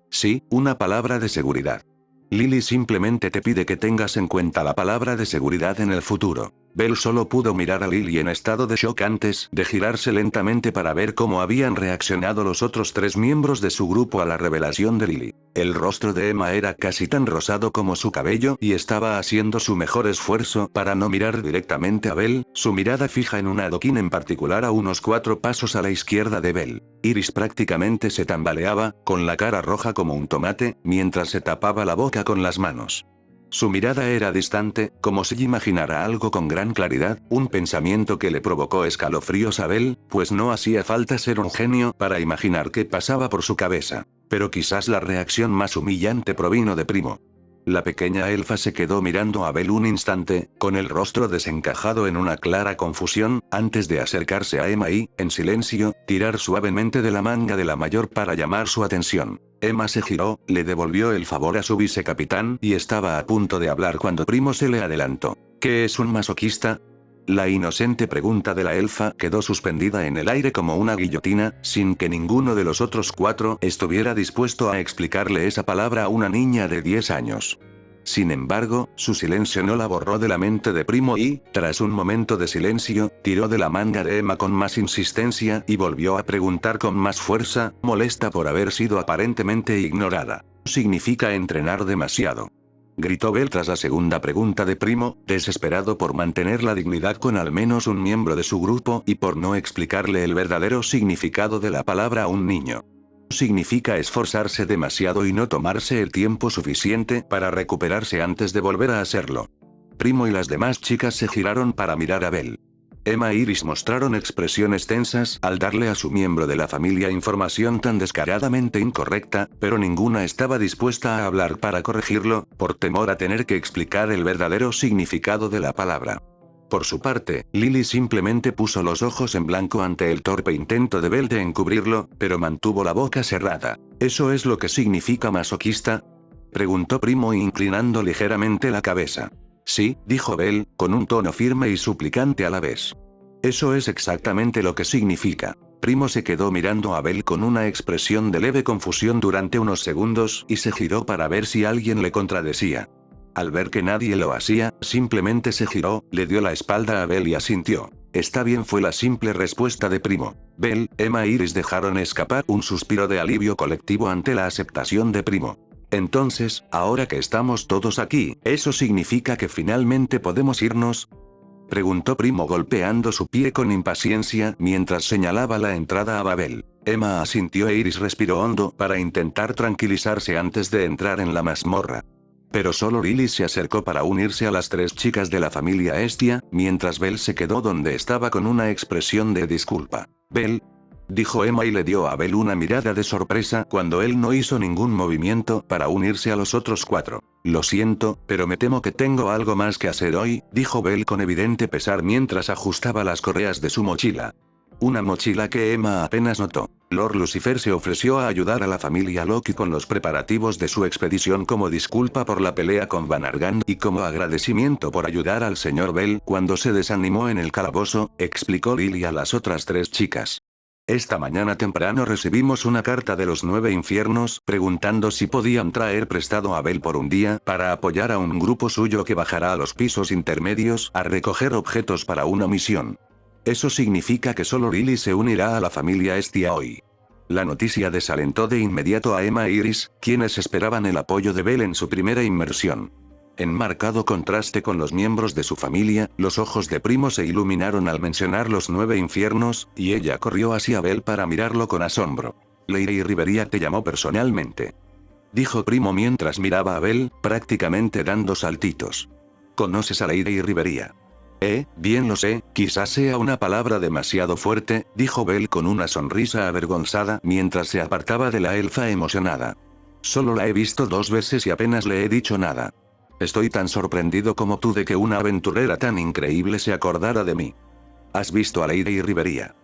Sí, una palabra de seguridad. Lily simplemente te pide que tengas en cuenta la palabra de seguridad en el futuro. Bell solo pudo mirar a Lily en estado de shock antes de girarse lentamente para ver cómo habían reaccionado los otros 3 miembros de su grupo a la revelación de Lily. El rostro de Emma era casi tan rosado como su cabello y estaba haciendo su mejor esfuerzo para no mirar directamente a Bell, su mirada fija en un adoquín en particular a unos 4 pasos a la izquierda de Bell. Iris prácticamente se tambaleaba, con la cara roja como un tomate, mientras se tapaba la boca con las manos. Su mirada era distante, como si imaginara algo con gran claridad, un pensamiento que le provocó escalofríos a Bell, pues no hacía falta ser un genio para imaginar qué pasaba por su cabeza. Pero quizás la reacción más humillante provino de Primo. La pequeña elfa se quedó mirando a Bell un instante, con el rostro desencajado en una clara confusión, antes de acercarse a Emma y, en silencio, tirar suavemente de la manga de la mayor para llamar su atención. Emma se giró, le devolvió el favor a su vicecapitán y estaba a punto de hablar cuando Primo se le adelantó. ¿Qué es un masoquista? La inocente pregunta de la elfa quedó suspendida en el aire como una guillotina, sin que ninguno de los otros 4 estuviera dispuesto a explicarle esa palabra a una niña de 10 años. Sin embargo, su silencio no la borró de la mente de Primo y, tras un momento de silencio, tiró de la manga de Emma con más insistencia y volvió a preguntar con más fuerza, molesta por haber sido aparentemente ignorada. Significa entrenar demasiado. Gritó Bell tras la segunda pregunta de Primo, desesperado por mantener la dignidad con al menos un miembro de su grupo y por no explicarle el verdadero significado de la palabra a un niño. Significa esforzarse demasiado y no tomarse el tiempo suficiente para recuperarse antes de volver a hacerlo. Primo y las demás chicas se giraron para mirar a Bell. Emma e Iris mostraron expresiones tensas al darle a su miembro de la familia información tan descaradamente incorrecta, pero ninguna estaba dispuesta a hablar para corregirlo, por temor a tener que explicar el verdadero significado de la palabra. Por su parte, Lily simplemente puso los ojos en blanco ante el torpe intento de Bell de encubrirlo, pero mantuvo la boca cerrada. ¿Eso es lo que significa masoquista? Preguntó Primo inclinando ligeramente la cabeza. Sí, dijo Bell, con un tono firme y suplicante a la vez. Eso es exactamente lo que significa. Primo se quedó mirando a Bell con una expresión de leve confusión durante unos segundos y se giró para ver si alguien le contradecía. Al ver que nadie lo hacía, simplemente se giró, le dio la espalda a Bell y asintió. Está bien, fue la simple respuesta de Primo. Bell, Emma e Iris dejaron escapar un suspiro de alivio colectivo ante la aceptación de Primo. Entonces, ahora que estamos todos aquí, ¿eso significa que finalmente podemos irnos? Preguntó Primo golpeando su pie con impaciencia mientras señalaba la entrada a Babel. Emma asintió e Iris respiró hondo para intentar tranquilizarse antes de entrar en la mazmorra. Pero solo Lily se acercó para unirse a las 3 chicas de la familia Estia, mientras Bell se quedó donde estaba con una expresión de disculpa. Bell. dijo Emma y le dio a Bell una mirada de sorpresa cuando él no hizo ningún movimiento para unirse a los otros 4. Lo siento, pero me temo que tengo algo más que hacer hoy, dijo Bell con evidente pesar mientras ajustaba las correas de su mochila. Una mochila que Emma apenas notó. Lord Lucifer se ofreció a ayudar a la familia Loki con los preparativos de su expedición como disculpa por la pelea con Van Argand y como agradecimiento por ayudar al señor Bell cuando se desanimó en el calabozo, explicó Lily a las otras 3 chicas. Esta mañana temprano recibimos una carta de los 9 infiernos preguntando si podían traer prestado a Bell por un día para apoyar a un grupo suyo que bajará a los pisos intermedios a recoger objetos para una misión. Eso significa que solo Lily se unirá a la familia Estia hoy. La noticia desalentó de inmediato a Emma e Iris, quienes esperaban el apoyo de Bell en su primera inmersión. En marcado contraste con los miembros de su familia, los ojos de Primo se iluminaron al mencionar los 9 infiernos, y ella corrió hacia Bell para mirarlo con asombro. Lady Rivería te llamó personalmente, dijo Primo mientras miraba a Bell, prácticamente dando saltitos. ¿Conoces a Lady Rivería? Bien lo sé, quizás sea una palabra demasiado fuerte, dijo Bell con una sonrisa avergonzada mientras se apartaba de la elfa emocionada. Solo la he visto 2 veces y apenas le he dicho nada. Estoy tan sorprendido como tú de que una aventurera tan increíble se acordara de mí. ¿Has visto a Lady Rivería?,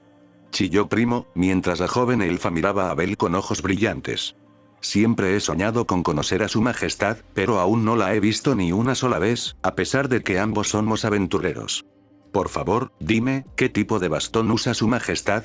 chilló Primo, mientras la joven elfa miraba a Bell con ojos brillantes. Siempre he soñado con conocer a su majestad, pero aún no la he visto ni una sola vez, a pesar de que ambos somos aventureros. Por favor, dime, ¿qué tipo de bastón usa su majestad?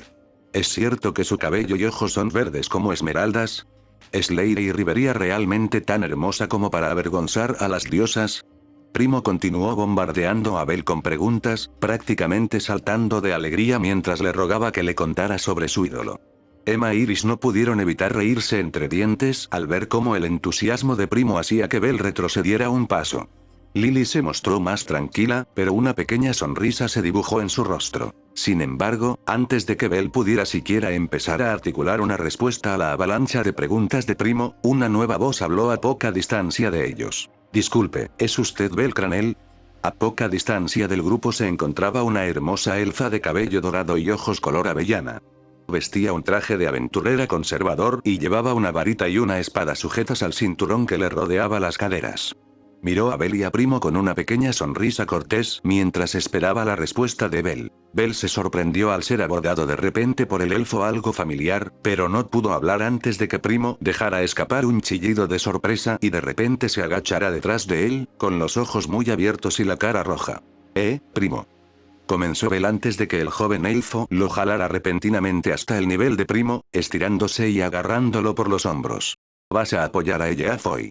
¿Es cierto que su cabello y ojos son verdes como esmeraldas? ¿Es Lady Rivería realmente tan hermosa como para avergonzar a las diosas? Primo continuó bombardeando a Bell con preguntas, prácticamente saltando de alegría mientras le rogaba que le contara sobre su ídolo. Emma e Iris no pudieron evitar reírse entre dientes al ver cómo el entusiasmo de Primo hacía que Bell retrocediera un paso. Lily se mostró más tranquila, pero una pequeña sonrisa se dibujó en su rostro. Sin embargo, antes de que Bell pudiera siquiera empezar a articular una respuesta a la avalancha de preguntas de Primo, una nueva voz habló a poca distancia de ellos. Disculpe, ¿es usted Bell Cranell? A poca distancia del grupo se encontraba una hermosa elfa de cabello dorado y ojos color avellana. Vestía un traje de aventurera conservador y llevaba una varita y una espada sujetas al cinturón que le rodeaba las caderas. Miró a Bell y a Primo con una pequeña sonrisa cortés mientras esperaba la respuesta de Bell. Bell se sorprendió al ser abordado de repente por el elfo algo familiar, pero no pudo hablar antes de que Primo dejara escapar un chillido de sorpresa y de repente se agachara detrás de él, con los ojos muy abiertos y la cara roja. Primo, comenzó Bell antes de que el joven elfo lo jalara repentinamente hasta el nivel de Primo, estirándose y agarrándolo por los hombros. ¿Vas a apoyar a ella hoy?,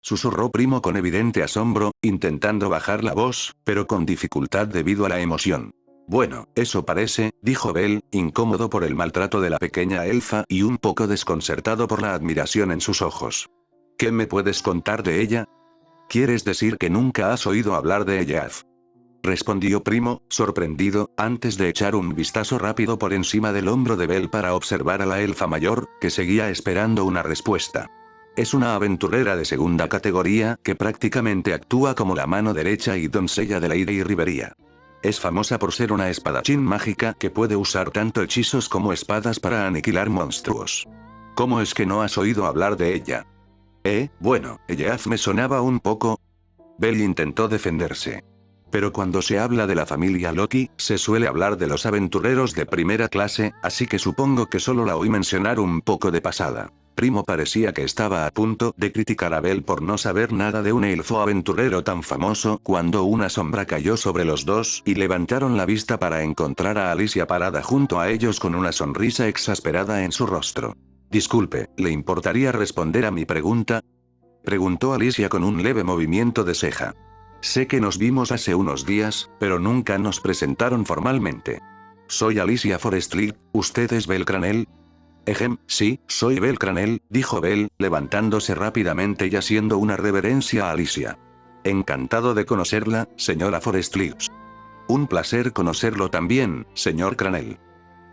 susurró Primo con evidente asombro, intentando bajar la voz, pero con dificultad debido a la emoción. Bueno, eso parece, dijo Bell, incómodo por el maltrato de la pequeña elfa y un poco desconcertado por la admiración en sus ojos. ¿Qué me puedes contar de ella? ¿Quieres decir que nunca has oído hablar de ella?, respondió Primo, sorprendido, antes de echar un vistazo rápido por encima del hombro de Bell para observar a la elfa mayor, que seguía esperando una respuesta. Es una aventurera de segunda categoría, que prácticamente actúa como la mano derecha y doncella de Lady Rivería. Es famosa por ser una espadachín mágica que puede usar tanto hechizos como espadas para aniquilar monstruos. ¿Cómo es que no has oído hablar de ella? Bueno, ella me sonaba un poco. Bell intentó defenderse. Pero cuando se habla de la familia Loki, se suele hablar de los aventureros de primera clase, así que supongo que solo la oí mencionar un poco de pasada. Primo parecía que estaba a punto de criticar a Bell por no saber nada de un elfo aventurero tan famoso cuando una sombra cayó sobre los dos y levantaron la vista para encontrar a Alicia parada junto a ellos con una sonrisa exasperada en su rostro. Disculpe, ¿le importaría responder a mi pregunta?, preguntó Alicia con un leve movimiento de ceja. Sé que nos vimos hace unos días, pero nunca nos presentaron formalmente. Soy Alicia Forestly, ¿usted es Bell Cranell? Sí, soy Bell Cranell, dijo Bell, levantándose rápidamente y haciendo una reverencia a Alicia. Encantado de conocerla, señora Forestly. Un placer conocerlo también, señor Cranell.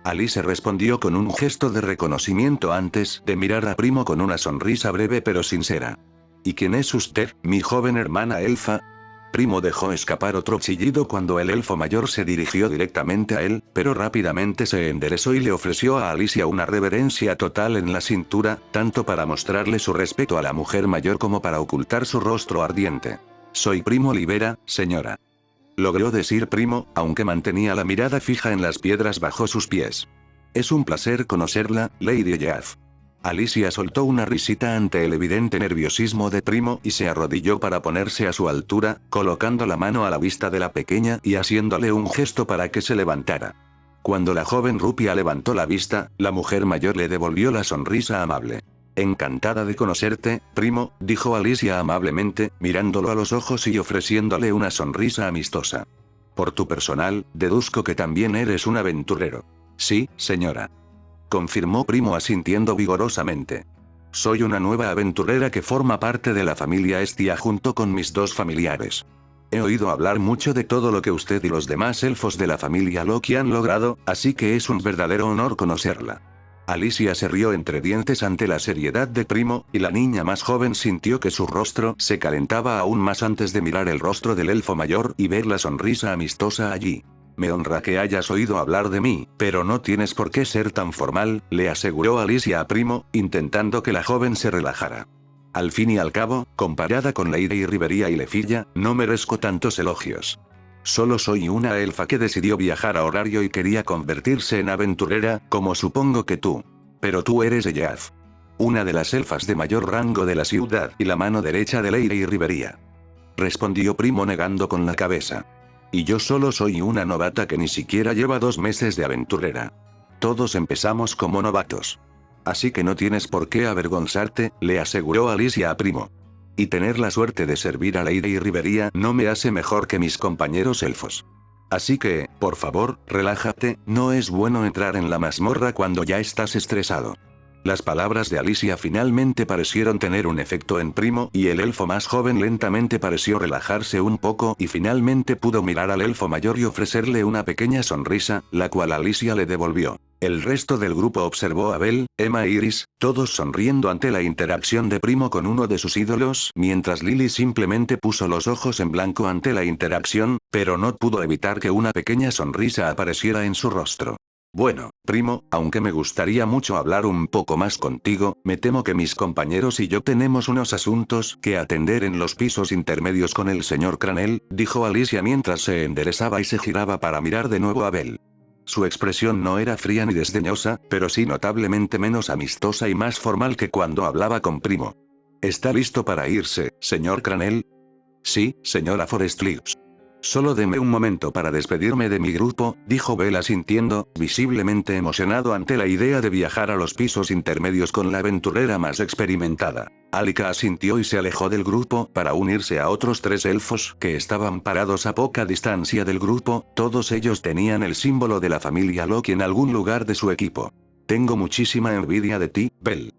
Alicia respondió con un gesto de reconocimiento antes de mirar a Primo con una sonrisa breve pero sincera. ¿Y quién es usted, mi joven hermana elfa? Primo dejó escapar otro chillido cuando el elfo mayor se dirigió directamente a él, pero rápidamente se enderezó y le ofreció a Alicia una reverencia total en la cintura, tanto para mostrarle su respeto a la mujer mayor como para ocultar su rostro ardiente. Soy Primo Libera, señora. Logró decir Primo, aunque mantenía la mirada fija en las piedras bajo sus pies. Es un placer conocerla, Lady Jazz. Alicia soltó una risita ante el evidente nerviosismo de Primo y se arrodilló para ponerse a su altura, colocando la mano a la vista de la pequeña y haciéndole un gesto para que se levantara. Cuando la joven rupia levantó la vista, la mujer mayor le devolvió la sonrisa amable. Encantada de conocerte, Primo, dijo Alicia amablemente, mirándolo a los ojos y ofreciéndole una sonrisa amistosa. Por tu personal, deduzco que también eres un aventurero. Sí, señora. Confirmó Primo asintiendo vigorosamente. Soy una nueva aventurera que forma parte de la familia Estia junto con mis dos familiares. He oído hablar mucho de todo lo que usted y los demás elfos de la familia Loki han logrado, así que es un verdadero honor conocerla. Alicia se rió entre dientes ante la seriedad de Primo, y la niña más joven sintió que su rostro se calentaba aún más antes de mirar el rostro del elfo mayor y ver la sonrisa amistosa allí. Me honra que hayas oído hablar de mí, pero no tienes por qué ser tan formal, le aseguró Alicia a Primo, intentando que la joven se relajara. Al fin y al cabo, comparada con Lady Rivería y Lefilla, no merezco tantos elogios. Solo soy una elfa que decidió viajar a horario y quería convertirse en aventurera, como supongo que tú. Pero tú eres Eyaz, una de las elfas de mayor rango de la ciudad y la mano derecha de Lady Rivería. Respondió Primo negando con la cabeza. Y yo solo soy una novata que ni siquiera lleva 2 meses de aventurera. Todos empezamos como novatos. Así que no tienes por qué avergonzarte, le aseguró Alicia a Primo. Y tener la suerte de servir a Lady Rivería no me hace mejor que mis compañeros elfos. Así que, por favor, relájate, no es bueno entrar en la mazmorra cuando ya estás estresado. Las palabras de Alicia finalmente parecieron tener un efecto en Primo y el elfo más joven lentamente pareció relajarse un poco y finalmente pudo mirar al elfo mayor y ofrecerle una pequeña sonrisa, la cual Alicia le devolvió. El resto del grupo observó a Belle, Emma e Iris, todos sonriendo ante la interacción de Primo con uno de sus ídolos, mientras Lily simplemente puso los ojos en blanco ante la interacción, pero no pudo evitar que una pequeña sonrisa apareciera en su rostro. Bueno, Primo, aunque me gustaría mucho hablar un poco más contigo, me temo que mis compañeros y yo tenemos unos asuntos que atender en los pisos intermedios con el señor Cranel, dijo Alicia mientras se enderezaba y se giraba para mirar de nuevo a Belle. Su expresión no era fría ni desdeñosa, pero sí notablemente menos amistosa y más formal que cuando hablaba con Primo. ¿Está listo para irse, señor Cranel? Sí, señora Forest Leaves. Solo deme un momento para despedirme de mi grupo, dijo Belle asintiendo, visiblemente emocionado ante la idea de viajar a los pisos intermedios con la aventurera más experimentada. Alika asintió y se alejó del grupo para unirse a otros 3 elfos que estaban parados a poca distancia del grupo, todos ellos tenían el símbolo de la familia Loki en algún lugar de su equipo. Tengo muchísima envidia de ti, Belle,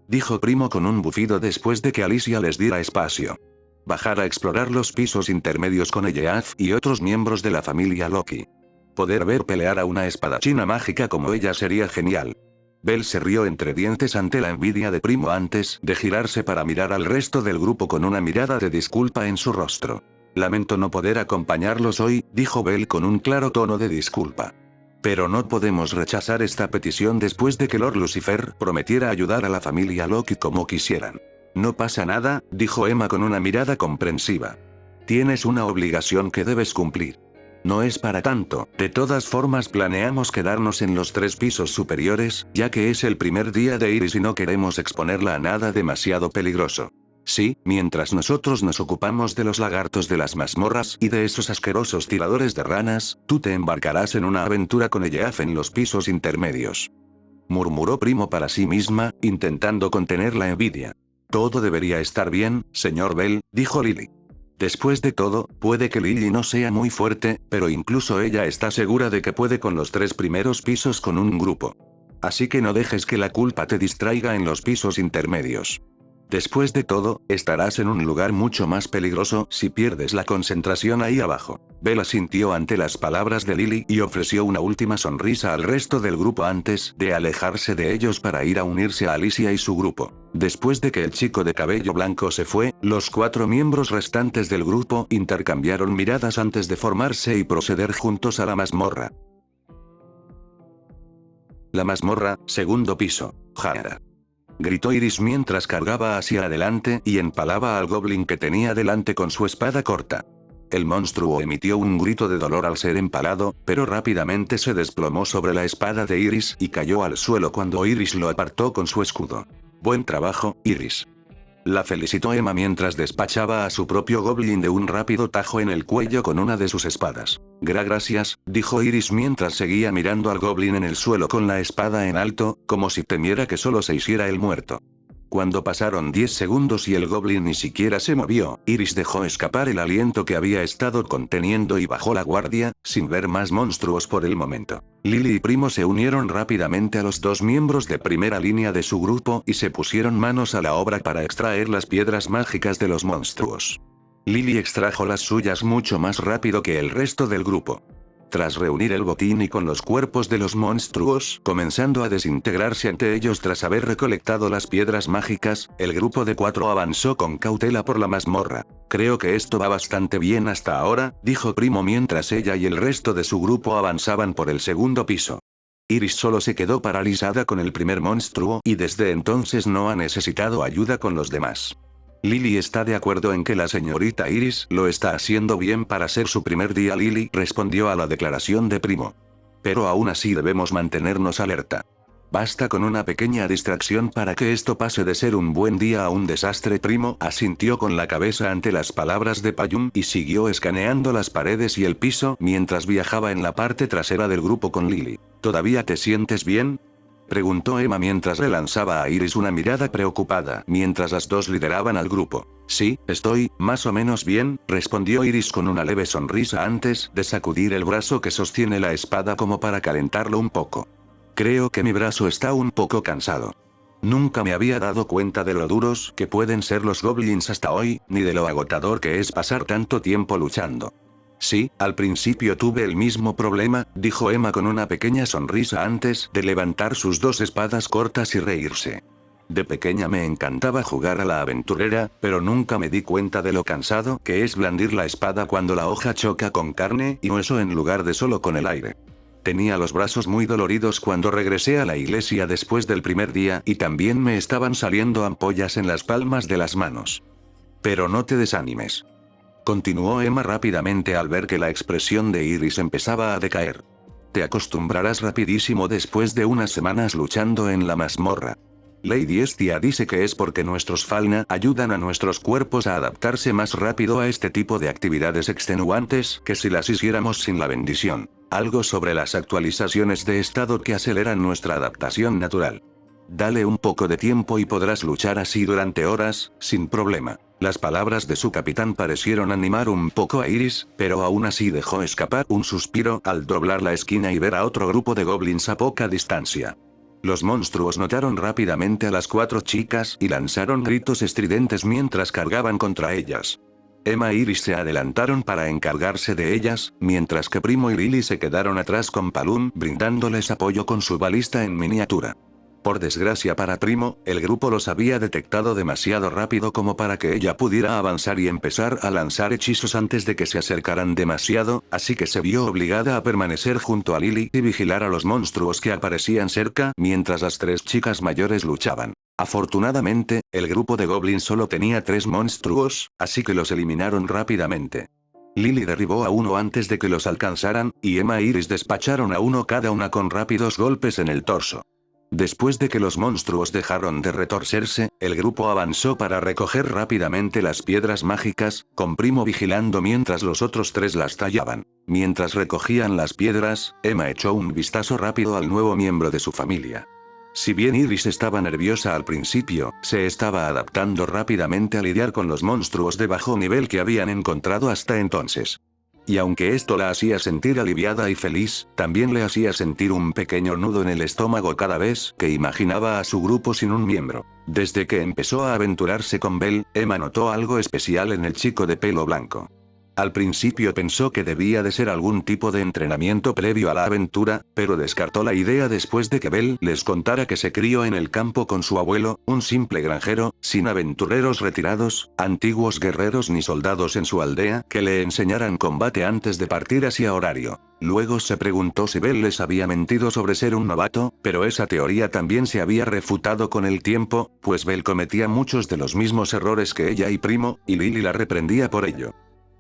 dijo Primo con un bufido después de que Alicia les diera espacio. Bajar a explorar los pisos intermedios con Eyaz y otros miembros de la familia Loki. Poder ver pelear a una espadachina mágica como ella sería genial. Belle se rió entre dientes ante la envidia de Primo antes de girarse para mirar al resto del grupo con una mirada de disculpa en su rostro. Lamento no poder acompañarlos hoy, dijo Belle con un claro tono de disculpa. Pero no podemos rechazar esta petición después de que Lord Lucifer prometiera ayudar a la familia Loki como quisieran. No pasa nada, dijo Emma con una mirada comprensiva. Tienes una obligación que debes cumplir. No es para tanto, de todas formas planeamos quedarnos en los 3 pisos superiores, ya que es el primer día de Iris y no queremos exponerla a nada demasiado peligroso. Sí, mientras nosotros nos ocupamos de los lagartos de las mazmorras y de esos asquerosos tiradores de ranas, tú te embarcarás en una aventura con Eyaz en los pisos intermedios. Murmuró Primo para sí misma, intentando contener la envidia. Todo debería estar bien, señor Bell, dijo Lily. Después de todo, puede que Lily no sea muy fuerte, pero incluso ella está segura de que puede con los 3 primeros pisos con un grupo. Así que no dejes que la culpa te distraiga en los pisos intermedios. Después de todo, estarás en un lugar mucho más peligroso si pierdes la concentración ahí abajo. Bell asintió ante las palabras de Lily y ofreció una última sonrisa al resto del grupo antes de alejarse de ellos para ir a unirse a Alicia y su grupo. Después de que el chico de cabello blanco se fue, los 4 miembros restantes del grupo intercambiaron miradas antes de formarse y proceder juntos a la mazmorra. La mazmorra, segundo piso. Jara. Gritó Iris mientras cargaba hacia adelante y empalaba al goblin que tenía delante con su espada corta. El monstruo emitió un grito de dolor al ser empalado, pero rápidamente se desplomó sobre la espada de Iris y cayó al suelo cuando Iris lo apartó con su escudo. Buen trabajo, Iris. La felicitó Emma mientras despachaba a su propio goblin de un rápido tajo en el cuello con una de sus espadas. Gracias, dijo Iris mientras seguía mirando al goblin en el suelo con la espada en alto, como si temiera que solo se hiciera el muerto. Cuando pasaron 10 segundos y el goblin ni siquiera se movió, Iris dejó escapar el aliento que había estado conteniendo y bajó la guardia, sin ver más monstruos por el momento. Lily y Primo se unieron rápidamente a los 2 miembros de primera línea de su grupo y se pusieron manos a la obra para extraer las piedras mágicas de los monstruos. Lily extrajo las suyas mucho más rápido que el resto del grupo. Tras reunir el botín y con los cuerpos de los monstruos comenzando a desintegrarse ante ellos tras haber recolectado las piedras mágicas, el grupo de 4 avanzó con cautela por la mazmorra. Creo que esto va bastante bien hasta ahora, dijo Primo mientras ella y el resto de su grupo avanzaban por el segundo piso. Iris solo se quedó paralizada con el primer monstruo y desde entonces no ha necesitado ayuda con los demás. Lily está de acuerdo en que la señorita Iris lo está haciendo bien para ser su primer día. Lily respondió a la declaración de Primo. Pero aún así debemos mantenernos alerta. Basta con una pequeña distracción para que esto pase de ser un buen día a un desastre. Primo asintió con la cabeza ante las palabras de Payum y siguió escaneando las paredes y el piso mientras viajaba en la parte trasera del grupo con Lily. ¿Todavía te sientes bien?, preguntó Emma mientras le lanzaba a Iris una mirada preocupada mientras las dos lideraban al grupo. Sí, estoy, más o menos bien, respondió Iris con una leve sonrisa antes de sacudir el brazo que sostiene la espada como para calentarlo un poco. Creo que mi brazo está un poco cansado. Nunca me había dado cuenta de lo duros que pueden ser los goblins hasta hoy, ni de lo agotador que es pasar tanto tiempo luchando. Sí, al principio tuve el mismo problema, dijo Emma con una pequeña sonrisa antes de levantar sus 2 espadas cortas y reírse. De pequeña me encantaba jugar a la aventurera, pero nunca me di cuenta de lo cansado que es blandir la espada cuando la hoja choca con carne y hueso en lugar de solo con el aire. Tenía los brazos muy doloridos cuando regresé a la iglesia después del primer día y también me estaban saliendo ampollas en las palmas de las manos. Pero no te desanimes. Continuó Emma rápidamente al ver que la expresión de Iris empezaba a decaer. Te acostumbrarás rapidísimo después de unas semanas luchando en la mazmorra. Lady Estia dice que es porque nuestros Falna ayudan a nuestros cuerpos a adaptarse más rápido a este tipo de actividades extenuantes que si las hiciéramos sin la bendición. Algo sobre las actualizaciones de estado que aceleran nuestra adaptación natural. Dale un poco de tiempo y podrás luchar así durante horas, sin problema. Las palabras de su capitán parecieron animar un poco a Iris, pero aún así dejó escapar un suspiro al doblar la esquina y ver a otro grupo de goblins a poca distancia. Los monstruos notaron rápidamente a las 4 chicas y lanzaron gritos estridentes mientras cargaban contra ellas. Emma e Iris se adelantaron para encargarse de ellas, mientras que Primo y Lily se quedaron atrás con Palum brindándoles apoyo con su balista en miniatura. Por desgracia para Primo, el grupo los había detectado demasiado rápido como para que ella pudiera avanzar y empezar a lanzar hechizos antes de que se acercaran demasiado, así que se vio obligada a permanecer junto a Lily y vigilar a los monstruos que aparecían cerca mientras las 3 chicas mayores luchaban. Afortunadamente, el grupo de goblins solo tenía 3 monstruos, así que los eliminaron rápidamente. Lily derribó a uno antes de que los alcanzaran, y Emma e Iris despacharon a uno cada una con rápidos golpes en el torso. Después de que los monstruos dejaron de retorcerse, el grupo avanzó para recoger rápidamente las piedras mágicas, con Primo vigilando mientras los otros 3 las tallaban. Mientras recogían las piedras, Emma echó un vistazo rápido al nuevo miembro de su familia. Si bien Iris estaba nerviosa al principio, se estaba adaptando rápidamente a lidiar con los monstruos de bajo nivel que habían encontrado hasta entonces. Y aunque esto la hacía sentir aliviada y feliz, también le hacía sentir un pequeño nudo en el estómago cada vez que imaginaba a su grupo sin un miembro. Desde que empezó a aventurarse con Bell, Emma notó algo especial en el chico de pelo blanco. Al principio pensó que debía de ser algún tipo de entrenamiento previo a la aventura, pero descartó la idea después de que Bell les contara que se crió en el campo con su abuelo, un simple granjero, sin aventureros retirados, antiguos guerreros ni soldados en su aldea que le enseñaran combate antes de partir hacia horario. Luego se preguntó si Bell les había mentido sobre ser un novato, pero esa teoría también se había refutado con el tiempo, pues Bell cometía muchos de los mismos errores que ella y Primo, y Lily la reprendía por ello.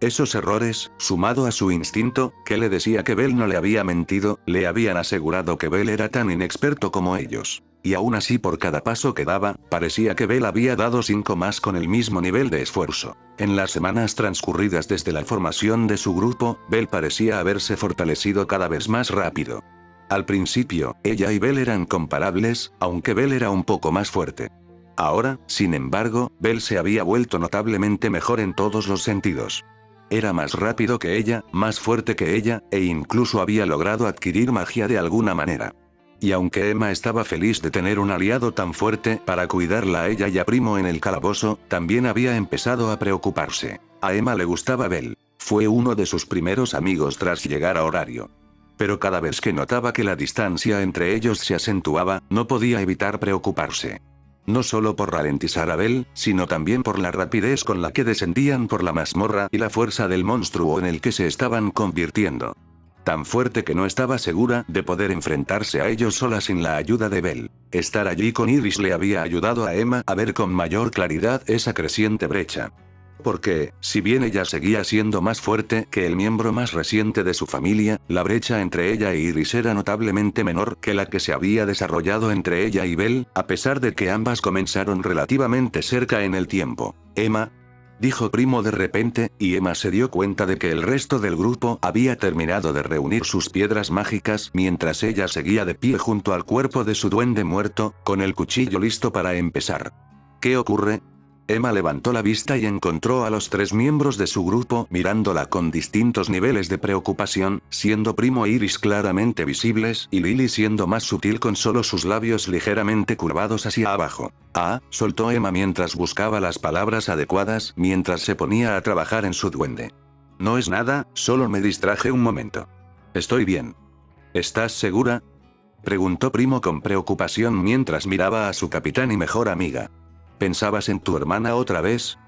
Esos errores, sumado a su instinto, que le decía que Bell no le había mentido, le habían asegurado que Bell era tan inexperto como ellos. Y aún así por cada paso que daba, parecía que Bell había dado 5 más con el mismo nivel de esfuerzo. En las semanas transcurridas desde la formación de su grupo, Bell parecía haberse fortalecido cada vez más rápido. Al principio, ella y Bell eran comparables, aunque Bell era un poco más fuerte. Ahora, sin embargo, Bell se había vuelto notablemente mejor en todos los sentidos. Era más rápido que ella, más fuerte que ella, e incluso había logrado adquirir magia de alguna manera. Y aunque Emma estaba feliz de tener un aliado tan fuerte para cuidarla a ella y a Primo en el calabozo, también había empezado a preocuparse. A Emma le gustaba Bell. Fue uno de sus primeros amigos tras llegar a horario. Pero cada vez que notaba que la distancia entre ellos se acentuaba, no podía evitar preocuparse. No solo por ralentizar a Bell, sino también por la rapidez con la que descendían por la mazmorra y la fuerza del monstruo en el que se estaban convirtiendo. Tan fuerte que no estaba segura de poder enfrentarse a ellos sola sin la ayuda de Bell. Estar allí con Iris le había ayudado a Emma a ver con mayor claridad esa creciente brecha. Porque, si bien ella seguía siendo más fuerte que el miembro más reciente de su familia, la brecha entre ella e Iris era notablemente menor que la que se había desarrollado entre ella y Bell, a pesar de que ambas comenzaron relativamente cerca en el tiempo. Emma, dijo Primo de repente, y Emma se dio cuenta de que el resto del grupo había terminado de reunir sus piedras mágicas mientras ella seguía de pie junto al cuerpo de su duende muerto, con el cuchillo listo para empezar. ¿Qué ocurre? Emma levantó la vista y encontró a los 3 miembros de su grupo mirándola con distintos niveles de preocupación, siendo Primo e Iris claramente visibles y Lily siendo más sutil con solo sus labios ligeramente curvados hacia abajo. Ah, soltó Emma mientras buscaba las palabras adecuadas mientras se ponía a trabajar en su duende. No es nada, solo me distraje un momento. Estoy bien. ¿Estás segura? Preguntó Primo con preocupación mientras miraba a su capitán y mejor amiga. ¿Pensabas en tu hermana otra vez?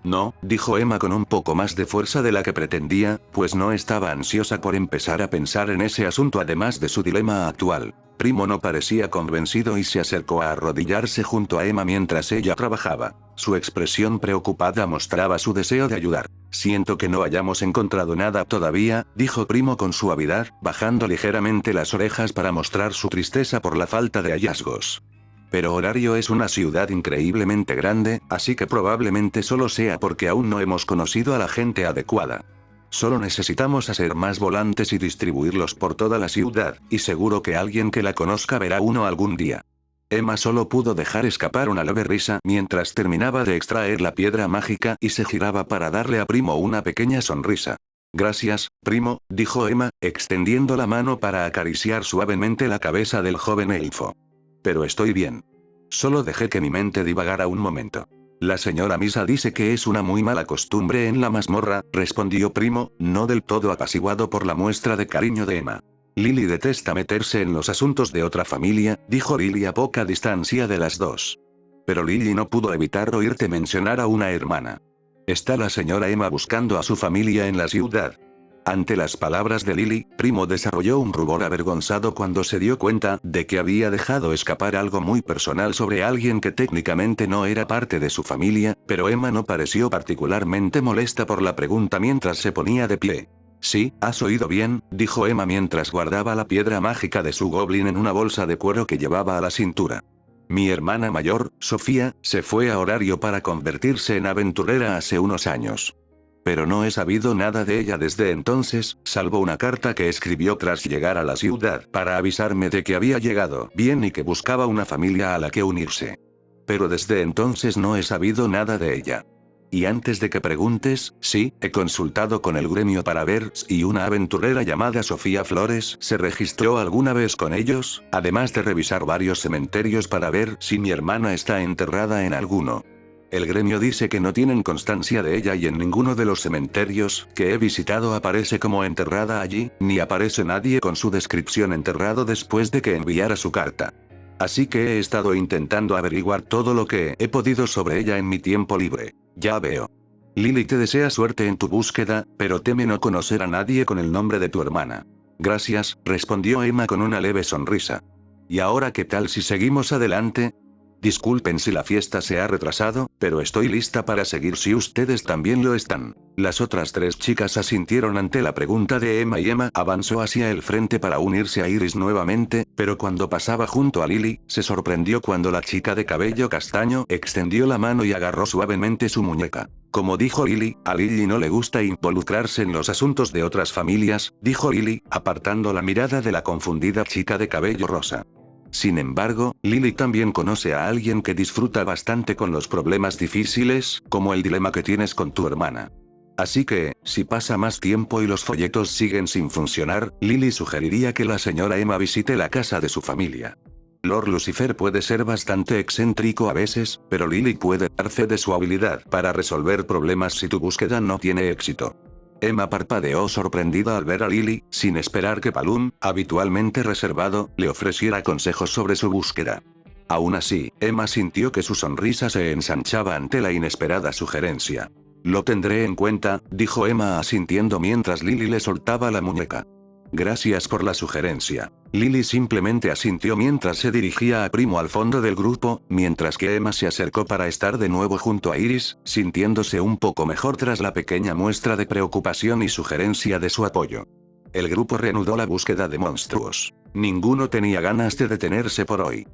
No, dijo Emma con un poco más de fuerza de la que pretendía, pues no estaba ansiosa por empezar a pensar en ese asunto además de su dilema actual. Primo no parecía convencido y se acercó a arrodillarse junto a Emma mientras ella trabajaba. Su expresión preocupada mostraba su deseo de ayudar. Siento que no hayamos encontrado nada todavía, dijo Primo con suavidad, bajando ligeramente las orejas para mostrar su tristeza por la falta de hallazgos. Pero Horario es una ciudad increíblemente grande, así que probablemente solo sea porque aún no hemos conocido a la gente adecuada. Solo necesitamos hacer más volantes y distribuirlos por toda la ciudad, y seguro que alguien que la conozca verá uno algún día. Emma solo pudo dejar escapar una leve risa mientras terminaba de extraer la piedra mágica y se giraba para darle a Primo una pequeña sonrisa. Gracias, Primo, dijo Emma, extendiendo la mano para acariciar suavemente la cabeza del joven elfo. Pero estoy bien. Solo dejé que mi mente divagara un momento. La señora Misa dice que es una muy mala costumbre en la mazmorra, respondió Primo, no del todo apaciguado por la muestra de cariño de Emma. Lily detesta meterse en los asuntos de otra familia, dijo Lily a poca distancia de las dos. Pero Lily no pudo evitar oírte mencionar a una hermana. ¿Está la señora Emma buscando a su familia en la ciudad? Ante las palabras de Lily, Primo desarrolló un rubor avergonzado cuando se dio cuenta de que había dejado escapar algo muy personal sobre alguien que técnicamente no era parte de su familia, pero Emma no pareció particularmente molesta por la pregunta mientras se ponía de pie. Sí, has oído bien, dijo Emma mientras guardaba la piedra mágica de su goblin en una bolsa de cuero que llevaba a la cintura. Mi hermana mayor, Sofía, se fue a horario para convertirse en aventurera hace unos años. Pero no he sabido nada de ella desde entonces, salvo una carta que escribió tras llegar a la ciudad para avisarme de que había llegado bien y que buscaba una familia a la que unirse. Pero desde entonces no he sabido nada de ella. Y antes de que preguntes, sí, he consultado con el gremio para ver si una aventurera llamada Sofía Flores se registró alguna vez con ellos, además de revisar varios cementerios para ver si mi hermana está enterrada en alguno. El gremio dice que no tienen constancia de ella y en ninguno de los cementerios que he visitado aparece como enterrada allí, ni aparece nadie con su descripción enterrado después de que enviara su carta. Así que he estado intentando averiguar todo lo que he podido sobre ella en mi tiempo libre. Ya veo. Lily te desea suerte en tu búsqueda, pero teme no conocer a nadie con el nombre de tu hermana. Gracias, respondió Emma con una leve sonrisa. ¿Y ahora qué tal si seguimos adelante? Disculpen si la fiesta se ha retrasado, pero estoy lista para seguir si ustedes también lo están. Las otras 3 chicas asintieron ante la pregunta de Emma y Emma avanzó hacia el frente para unirse a Iris nuevamente, pero cuando pasaba junto a Lily, se sorprendió cuando la chica de cabello castaño extendió la mano y agarró suavemente su muñeca. Como dijo Lily, a Lily no le gusta involucrarse en los asuntos de otras familias, dijo Lily, apartando la mirada de la confundida chica de cabello rosa. Sin embargo, Lily también conoce a alguien que disfruta bastante con los problemas difíciles, como el dilema que tienes con tu hermana. Así que, si pasa más tiempo y los folletos siguen sin funcionar, Lily sugeriría que la señora Emma visite la casa de su familia. Lord Lucifer puede ser bastante excéntrico a veces, pero Lily puede dar fe de su habilidad para resolver problemas si tu búsqueda no tiene éxito. Emma parpadeó sorprendida al ver a Lily, sin esperar que Balloon, habitualmente reservado, le ofreciera consejos sobre su búsqueda. Aún así, Emma sintió que su sonrisa se ensanchaba ante la inesperada sugerencia. Lo tendré en cuenta, dijo Emma asintiendo mientras Lily le soltaba la muñeca. Gracias por la sugerencia. Lily simplemente asintió mientras se dirigía a Primo al fondo del grupo, mientras que Emma se acercó para estar de nuevo junto a Iris, sintiéndose un poco mejor tras la pequeña muestra de preocupación y sugerencia de su apoyo. El grupo reanudó la búsqueda de monstruos. Ninguno tenía ganas de detenerse por hoy.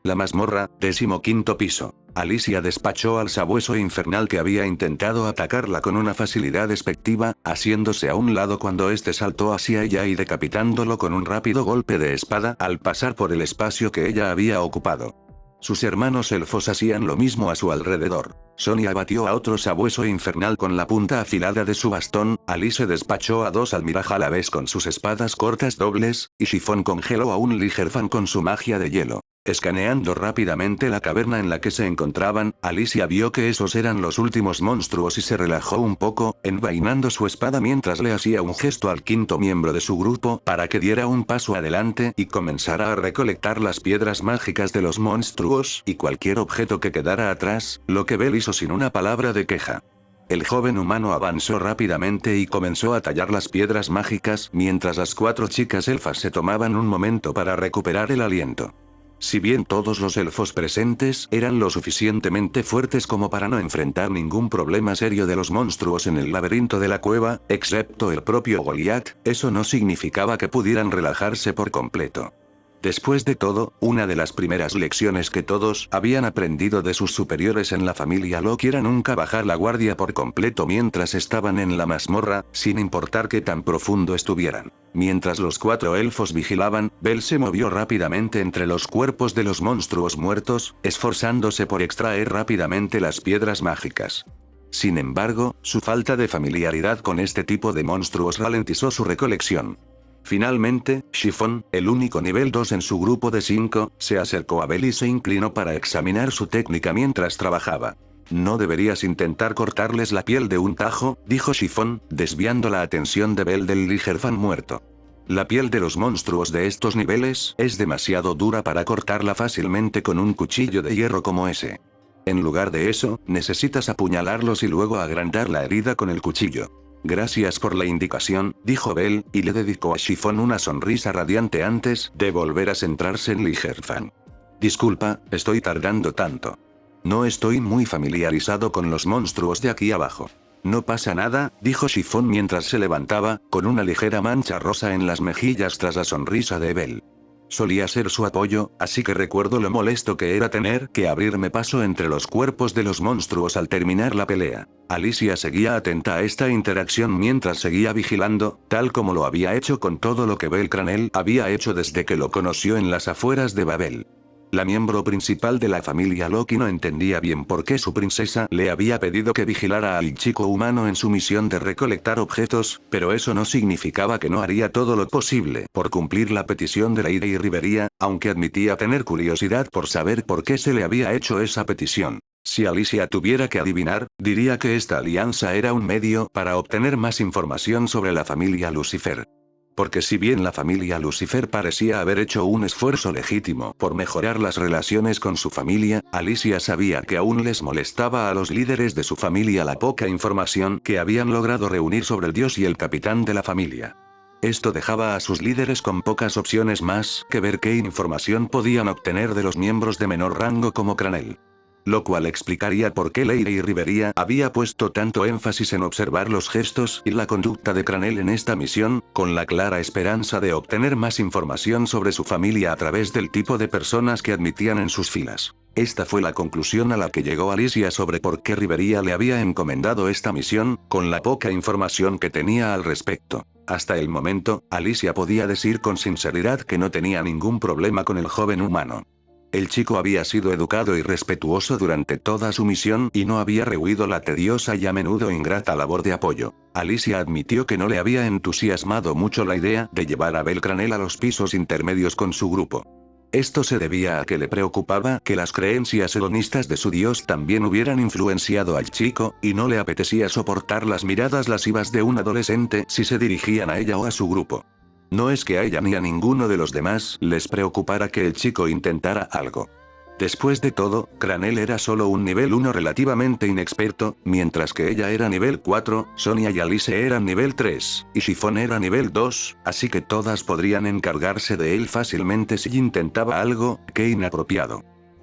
La mazmorra, 15º piso. Alicia despachó al sabueso infernal que había intentado atacarla con una facilidad despectiva, haciéndose a un lado cuando este saltó hacia ella y decapitándolo con un rápido golpe de espada al pasar por el espacio que ella había ocupado. Sus hermanos elfos hacían lo mismo a su alrededor. Sonia batió a otro sabueso infernal con la punta afilada de su bastón, Alice despachó a 2 almiraj a la vez con sus espadas cortas dobles, y Chiffon congeló a un Ligerfan con su magia de hielo. Escaneando rápidamente la caverna en la que se encontraban, Alicia vio que esos eran los últimos monstruos y se relajó un poco, envainando su espada mientras le hacía un gesto al 5º miembro de su grupo para que diera un paso adelante y comenzara a recolectar las piedras mágicas de los monstruos y cualquier objeto que quedara atrás, lo que Belle hizo sin una palabra de queja. El joven humano avanzó rápidamente y comenzó a tallar las piedras mágicas mientras las 4 chicas elfas se tomaban un momento para recuperar el aliento. Si bien todos los elfos presentes eran lo suficientemente fuertes como para no enfrentar ningún problema serio de los monstruos en el laberinto de la cueva, excepto el propio Goliath, eso no significaba que pudieran relajarse por completo. Después de todo, una de las primeras lecciones que todos habían aprendido de sus superiores en la familia Locke era nunca bajar la guardia por completo mientras estaban en la mazmorra, sin importar qué tan profundo estuvieran. Mientras los 4 elfos vigilaban, Belle se movió rápidamente entre los cuerpos de los monstruos muertos, esforzándose por extraer rápidamente las piedras mágicas. Sin embargo, su falta de familiaridad con este tipo de monstruos ralentizó su recolección. Finalmente, Chiffon, el único nivel 2 en su grupo de 5, se acercó a Belle y se inclinó para examinar su técnica mientras trabajaba. No deberías intentar cortarles la piel de un tajo, dijo Chiffon, desviando la atención de Belle del Ligerfan muerto. La piel de los monstruos de estos niveles es demasiado dura para cortarla fácilmente con un cuchillo de hierro como ese. En lugar de eso, necesitas apuñalarlos y luego agrandar la herida con el cuchillo. Gracias por la indicación, dijo Belle, y le dedicó a Chiffon una sonrisa radiante antes de volver a centrarse en Ligerfan. Disculpa, estoy tardando tanto. No estoy muy familiarizado con los monstruos de aquí abajo. No pasa nada, dijo Chiffon mientras se levantaba, con una ligera mancha rosa en las mejillas tras la sonrisa de Belle. Solía ser su apoyo, así que recuerdo lo molesto que era tener que abrirme paso entre los cuerpos de los monstruos al terminar la pelea. Alicia seguía atenta a esta interacción mientras seguía vigilando, tal como lo había hecho con todo lo que Belle Cranel había hecho desde que lo conoció en las afueras de Babel. La miembro principal de la familia Loki no entendía bien por qué su princesa le había pedido que vigilara al chico humano en su misión de recolectar objetos, pero eso no significaba que no haría todo lo posible por cumplir la petición de Lady Rivería, aunque admitía tener curiosidad por saber por qué se le había hecho esa petición. Si Alicia tuviera que adivinar, diría que esta alianza era un medio para obtener más información sobre la familia Lucifer. Porque si bien la familia Lucifer parecía haber hecho un esfuerzo legítimo por mejorar las relaciones con su familia, Alicia sabía que aún les molestaba a los líderes de su familia la poca información que habían logrado reunir sobre el dios y el capitán de la familia. Esto dejaba a sus líderes con pocas opciones más que ver qué información podían obtener de los miembros de menor rango como Cranel. Lo cual explicaría por qué Lady Rivería había puesto tanto énfasis en observar los gestos y la conducta de Cranel en esta misión, con la clara esperanza de obtener más información sobre su familia a través del tipo de personas que admitían en sus filas. Esta fue la conclusión a la que llegó Alicia sobre por qué Rivería le había encomendado esta misión, con la poca información que tenía al respecto. Hasta el momento, Alicia podía decir con sinceridad que no tenía ningún problema con el joven humano. El chico había sido educado y respetuoso durante toda su misión y no había rehuido la tediosa y a menudo ingrata labor de apoyo. Alicia admitió que no le había entusiasmado mucho la idea de llevar a Bel Cranel a los pisos intermedios con su grupo. Esto se debía a que le preocupaba que las creencias hedonistas de su dios también hubieran influenciado al chico, y no le apetecía soportar las miradas lascivas de un adolescente si se dirigían a ella o a su grupo. No es que a ella ni a ninguno de los demás les preocupara que el chico intentara algo. Después de todo, Cranel era solo un nivel 1 relativamente inexperto, mientras que ella era nivel 4, Sonia y Alice eran nivel 3, y Chiffon era nivel 2, así que todas podrían encargarse de él fácilmente si intentaba algo, que inapropiado.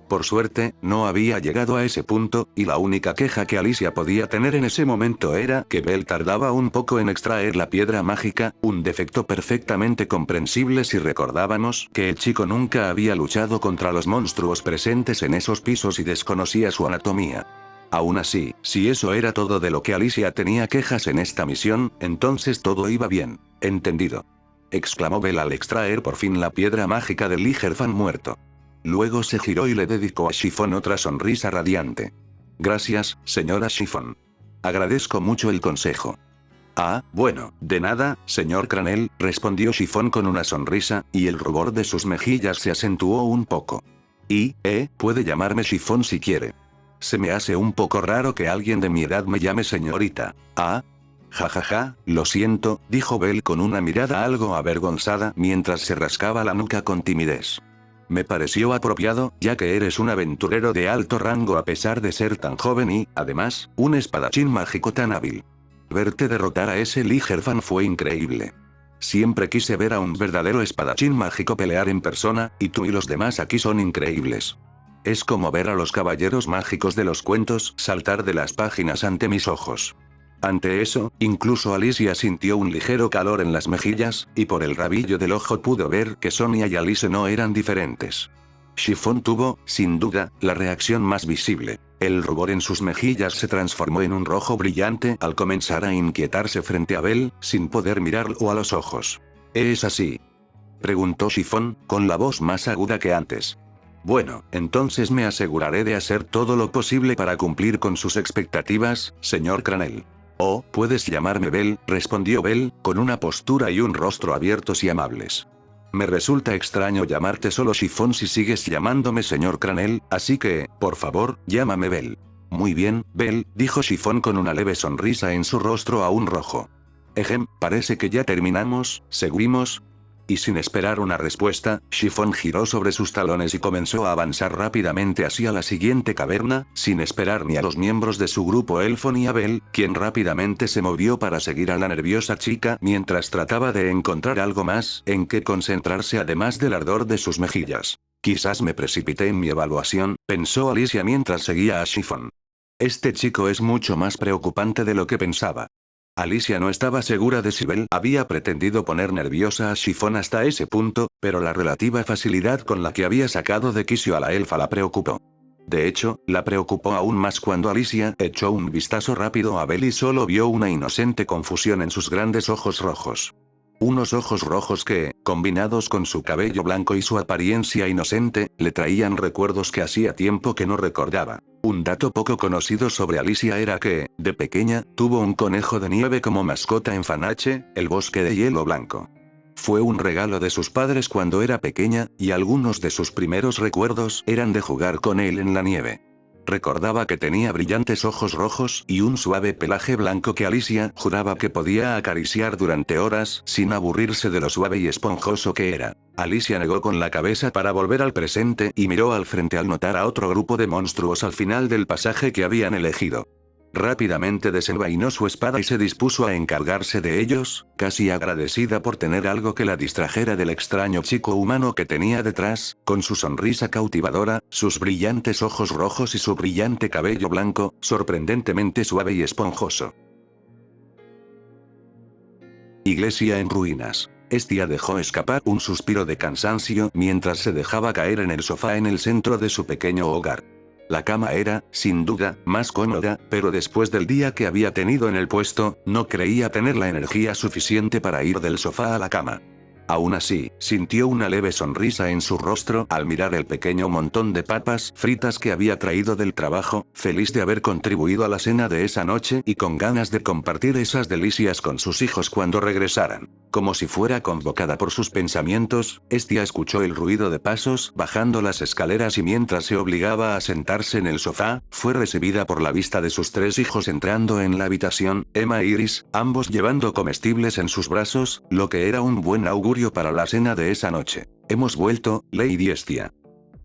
Por suerte, no había llegado a ese punto, y la única queja que Alicia podía tener en ese momento era que Bel tardaba un poco en extraer la piedra mágica, un defecto perfectamente comprensible si recordábamos que el chico nunca había luchado contra los monstruos presentes en esos pisos y desconocía su anatomía. Aún así, si eso era todo de lo que Alicia tenía quejas en esta misión, entonces todo iba bien. Entendido. Exclamó Bel al extraer por fin la piedra mágica del Ligerfan muerto. Luego se giró y le dedicó a Chiffon otra sonrisa radiante. Gracias, señora Chiffon. Agradezco mucho el consejo. Ah, bueno, de nada, señor Cranel, respondió Chiffon con una sonrisa, y el rubor de sus mejillas se acentuó un poco. Puede llamarme Chiffon si quiere. Se me hace un poco raro que alguien de mi edad me llame señorita. Jajaja, lo siento, dijo Bel con una mirada algo avergonzada mientras se rascaba la nuca con timidez. Me pareció apropiado, ya que eres un aventurero de alto rango a pesar de ser tan joven y, además, un espadachín mágico tan hábil. Verte derrotar a ese Ligerfan fue increíble. Siempre quise ver a un verdadero espadachín mágico pelear en persona, y tú y los demás aquí son increíbles. Es como ver a los caballeros mágicos de los cuentos saltar de las páginas ante mis ojos. Ante eso, incluso Alicia sintió un ligero calor en las mejillas, y por el rabillo del ojo pudo ver que Sonia y Alice no eran diferentes. Chiffon tuvo, sin duda, la reacción más visible. El rubor en sus mejillas se transformó en un rojo brillante al comenzar a inquietarse frente a Bel, sin poder mirarlo a los ojos. ¿Es así?, preguntó Chiffon, con la voz más aguda que antes. Bueno, entonces me aseguraré de hacer todo lo posible para cumplir con sus expectativas, señor Cranel. Oh, puedes llamarme Bel, respondió Bel, con una postura y un rostro abiertos y amables. Me resulta extraño llamarte solo Chiffon si sigues llamándome señor Cranel, así que, por favor, llámame Bel. Muy bien, Bel, dijo Chiffon con una leve sonrisa en su rostro aún rojo. Parece que ya terminamos, ¿seguimos? Y sin esperar una respuesta, Chiffon giró sobre sus talones y comenzó a avanzar rápidamente hacia la siguiente caverna, sin esperar ni a los miembros de su grupo elfo ni a Bel, quien rápidamente se movió para seguir a la nerviosa chica mientras trataba de encontrar algo más en que concentrarse además del ardor de sus mejillas. Quizás me precipité en mi evaluación, pensó Alicia mientras seguía a Chiffon. Este chico es mucho más preocupante de lo que pensaba. Alicia no estaba segura de si Bel había pretendido poner nerviosa a Chiffon hasta ese punto, pero la relativa facilidad con la que había sacado de quicio a la elfa la preocupó. De hecho, la preocupó aún más cuando Alicia echó un vistazo rápido a Bel y solo vio una inocente confusión en sus grandes ojos rojos. Unos ojos rojos que, combinados con su cabello blanco y su apariencia inocente, le traían recuerdos que hacía tiempo que no recordaba. Un dato poco conocido sobre Alicia era que, de pequeña, tuvo un conejo de nieve como mascota en Fanache, el bosque de hielo blanco. Fue un regalo de sus padres cuando era pequeña, y algunos de sus primeros recuerdos eran de jugar con él en la nieve. Recordaba que tenía brillantes ojos rojos y un suave pelaje blanco que Alicia juraba que podía acariciar durante horas sin aburrirse de lo suave y esponjoso que era. Alicia negó con la cabeza para volver al presente y miró al frente al notar a otro grupo de monstruos al final del pasaje que habían elegido. Rápidamente desenvainó su espada y se dispuso a encargarse de ellos, casi agradecida por tener algo que la distrajera del extraño chico humano que tenía detrás, con su sonrisa cautivadora, sus brillantes ojos rojos y su brillante cabello blanco, sorprendentemente suave y esponjoso. Iglesia en ruinas. Estia dejó escapar un suspiro de cansancio mientras se dejaba caer en el sofá en el centro de su pequeño hogar. La cama era, sin duda, más cómoda, pero después del día que había tenido en el puesto, no creía tener la energía suficiente para ir del sofá a la cama. Aún así, sintió una leve sonrisa en su rostro al mirar el pequeño montón de papas fritas que había traído del trabajo, feliz de haber contribuido a la cena de esa noche y con ganas de compartir esas delicias con sus hijos cuando regresaran. Como si fuera convocada por sus pensamientos, Estia escuchó el ruido de pasos bajando las escaleras y mientras se obligaba a sentarse en el sofá, fue recibida por la vista de sus tres hijos entrando en la habitación, Emma e Iris, ambos llevando comestibles en sus brazos, lo que era un buen augurio para la cena de esa noche. «Hemos vuelto, Lady Estia»,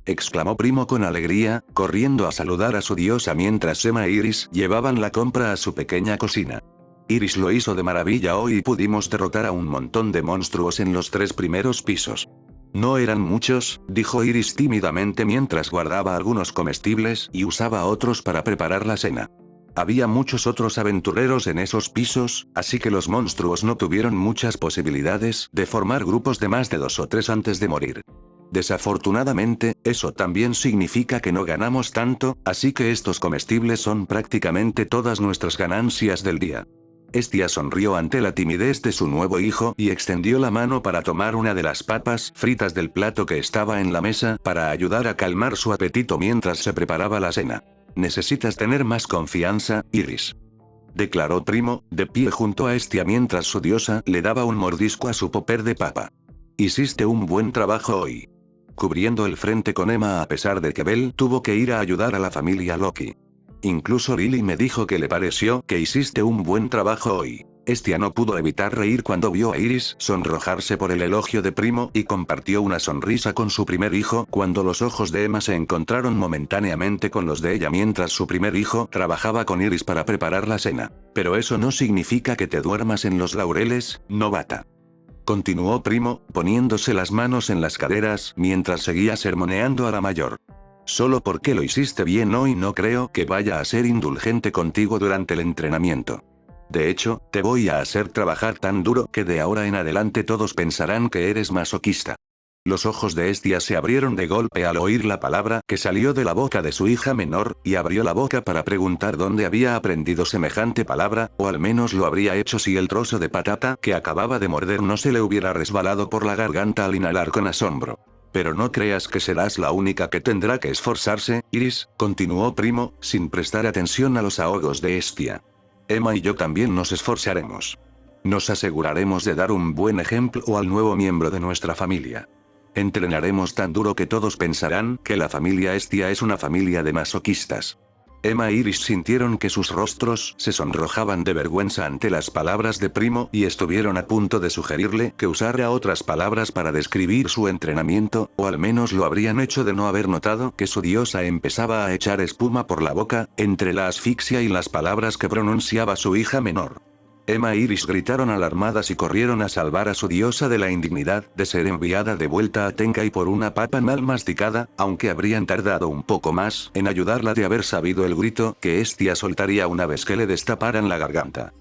exclamó Primo con alegría, corriendo a saludar a su diosa mientras Emma e Iris llevaban la compra a su pequeña cocina. Iris lo hizo de maravilla hoy y pudimos derrotar a un montón de monstruos en los 3 primeros pisos. No eran muchos, dijo Iris tímidamente mientras guardaba algunos comestibles y usaba otros para preparar la cena. Había muchos otros aventureros en esos pisos, así que los monstruos no tuvieron muchas posibilidades de formar grupos de más de 2 o 3 antes de morir. Desafortunadamente, eso también significa que no ganamos tanto, así que estos comestibles son prácticamente todas nuestras ganancias del día. Estia sonrió ante la timidez de su nuevo hijo y extendió la mano para tomar una de las papas fritas del plato que estaba en la mesa para ayudar a calmar su apetito mientras se preparaba la cena. «Necesitas tener más confianza, Iris», declaró Primo, de pie junto a Estia mientras su diosa le daba un mordisco a su popper de papa. «Hiciste un buen trabajo hoy», cubriendo el frente con Emma a pesar de que Belle tuvo que ir a ayudar a la familia Loki. «Incluso Lily me dijo que le pareció que hiciste un buen trabajo hoy». Estia no pudo evitar reír cuando vio a Iris sonrojarse por el elogio de Primo y compartió una sonrisa con su primer hijo cuando los ojos de Emma se encontraron momentáneamente con los de ella mientras su primer hijo trabajaba con Iris para preparar la cena. «Pero eso no significa que te duermas en los laureles, novata», continuó Primo, poniéndose las manos en las caderas mientras seguía sermoneando a la mayor. «Solo porque lo hiciste bien hoy no creo que vaya a ser indulgente contigo durante el entrenamiento. De hecho, te voy a hacer trabajar tan duro que de ahora en adelante todos pensarán que eres masoquista». Los ojos de Estia se abrieron de golpe al oír la palabra que salió de la boca de su hija menor, y abrió la boca para preguntar dónde había aprendido semejante palabra, o al menos lo habría hecho si el trozo de patata que acababa de morder no se le hubiera resbalado por la garganta al inhalar con asombro. «Pero no creas que serás la única que tendrá que esforzarse, Iris», continuó Primo, sin prestar atención a los ahogos de Estia. «Emma y yo también nos esforzaremos. Nos aseguraremos de dar un buen ejemplo al nuevo miembro de nuestra familia. Entrenaremos tan duro que todos pensarán que la familia Estia es una familia de masoquistas». Emma e Iris sintieron que sus rostros se sonrojaban de vergüenza ante las palabras de Primo y estuvieron a punto de sugerirle que usara otras palabras para describir su entrenamiento, o al menos lo habrían hecho de no haber notado que su diosa empezaba a echar espuma por la boca, entre la asfixia y las palabras que pronunciaba su hija menor. Emma e Iris gritaron alarmadas y corrieron a salvar a su diosa de la indignidad de ser enviada de vuelta a Tenkai por una papa mal masticada, aunque habrían tardado un poco más en ayudarla de haber sabido el grito que Estia soltaría una vez que le destaparan la garganta.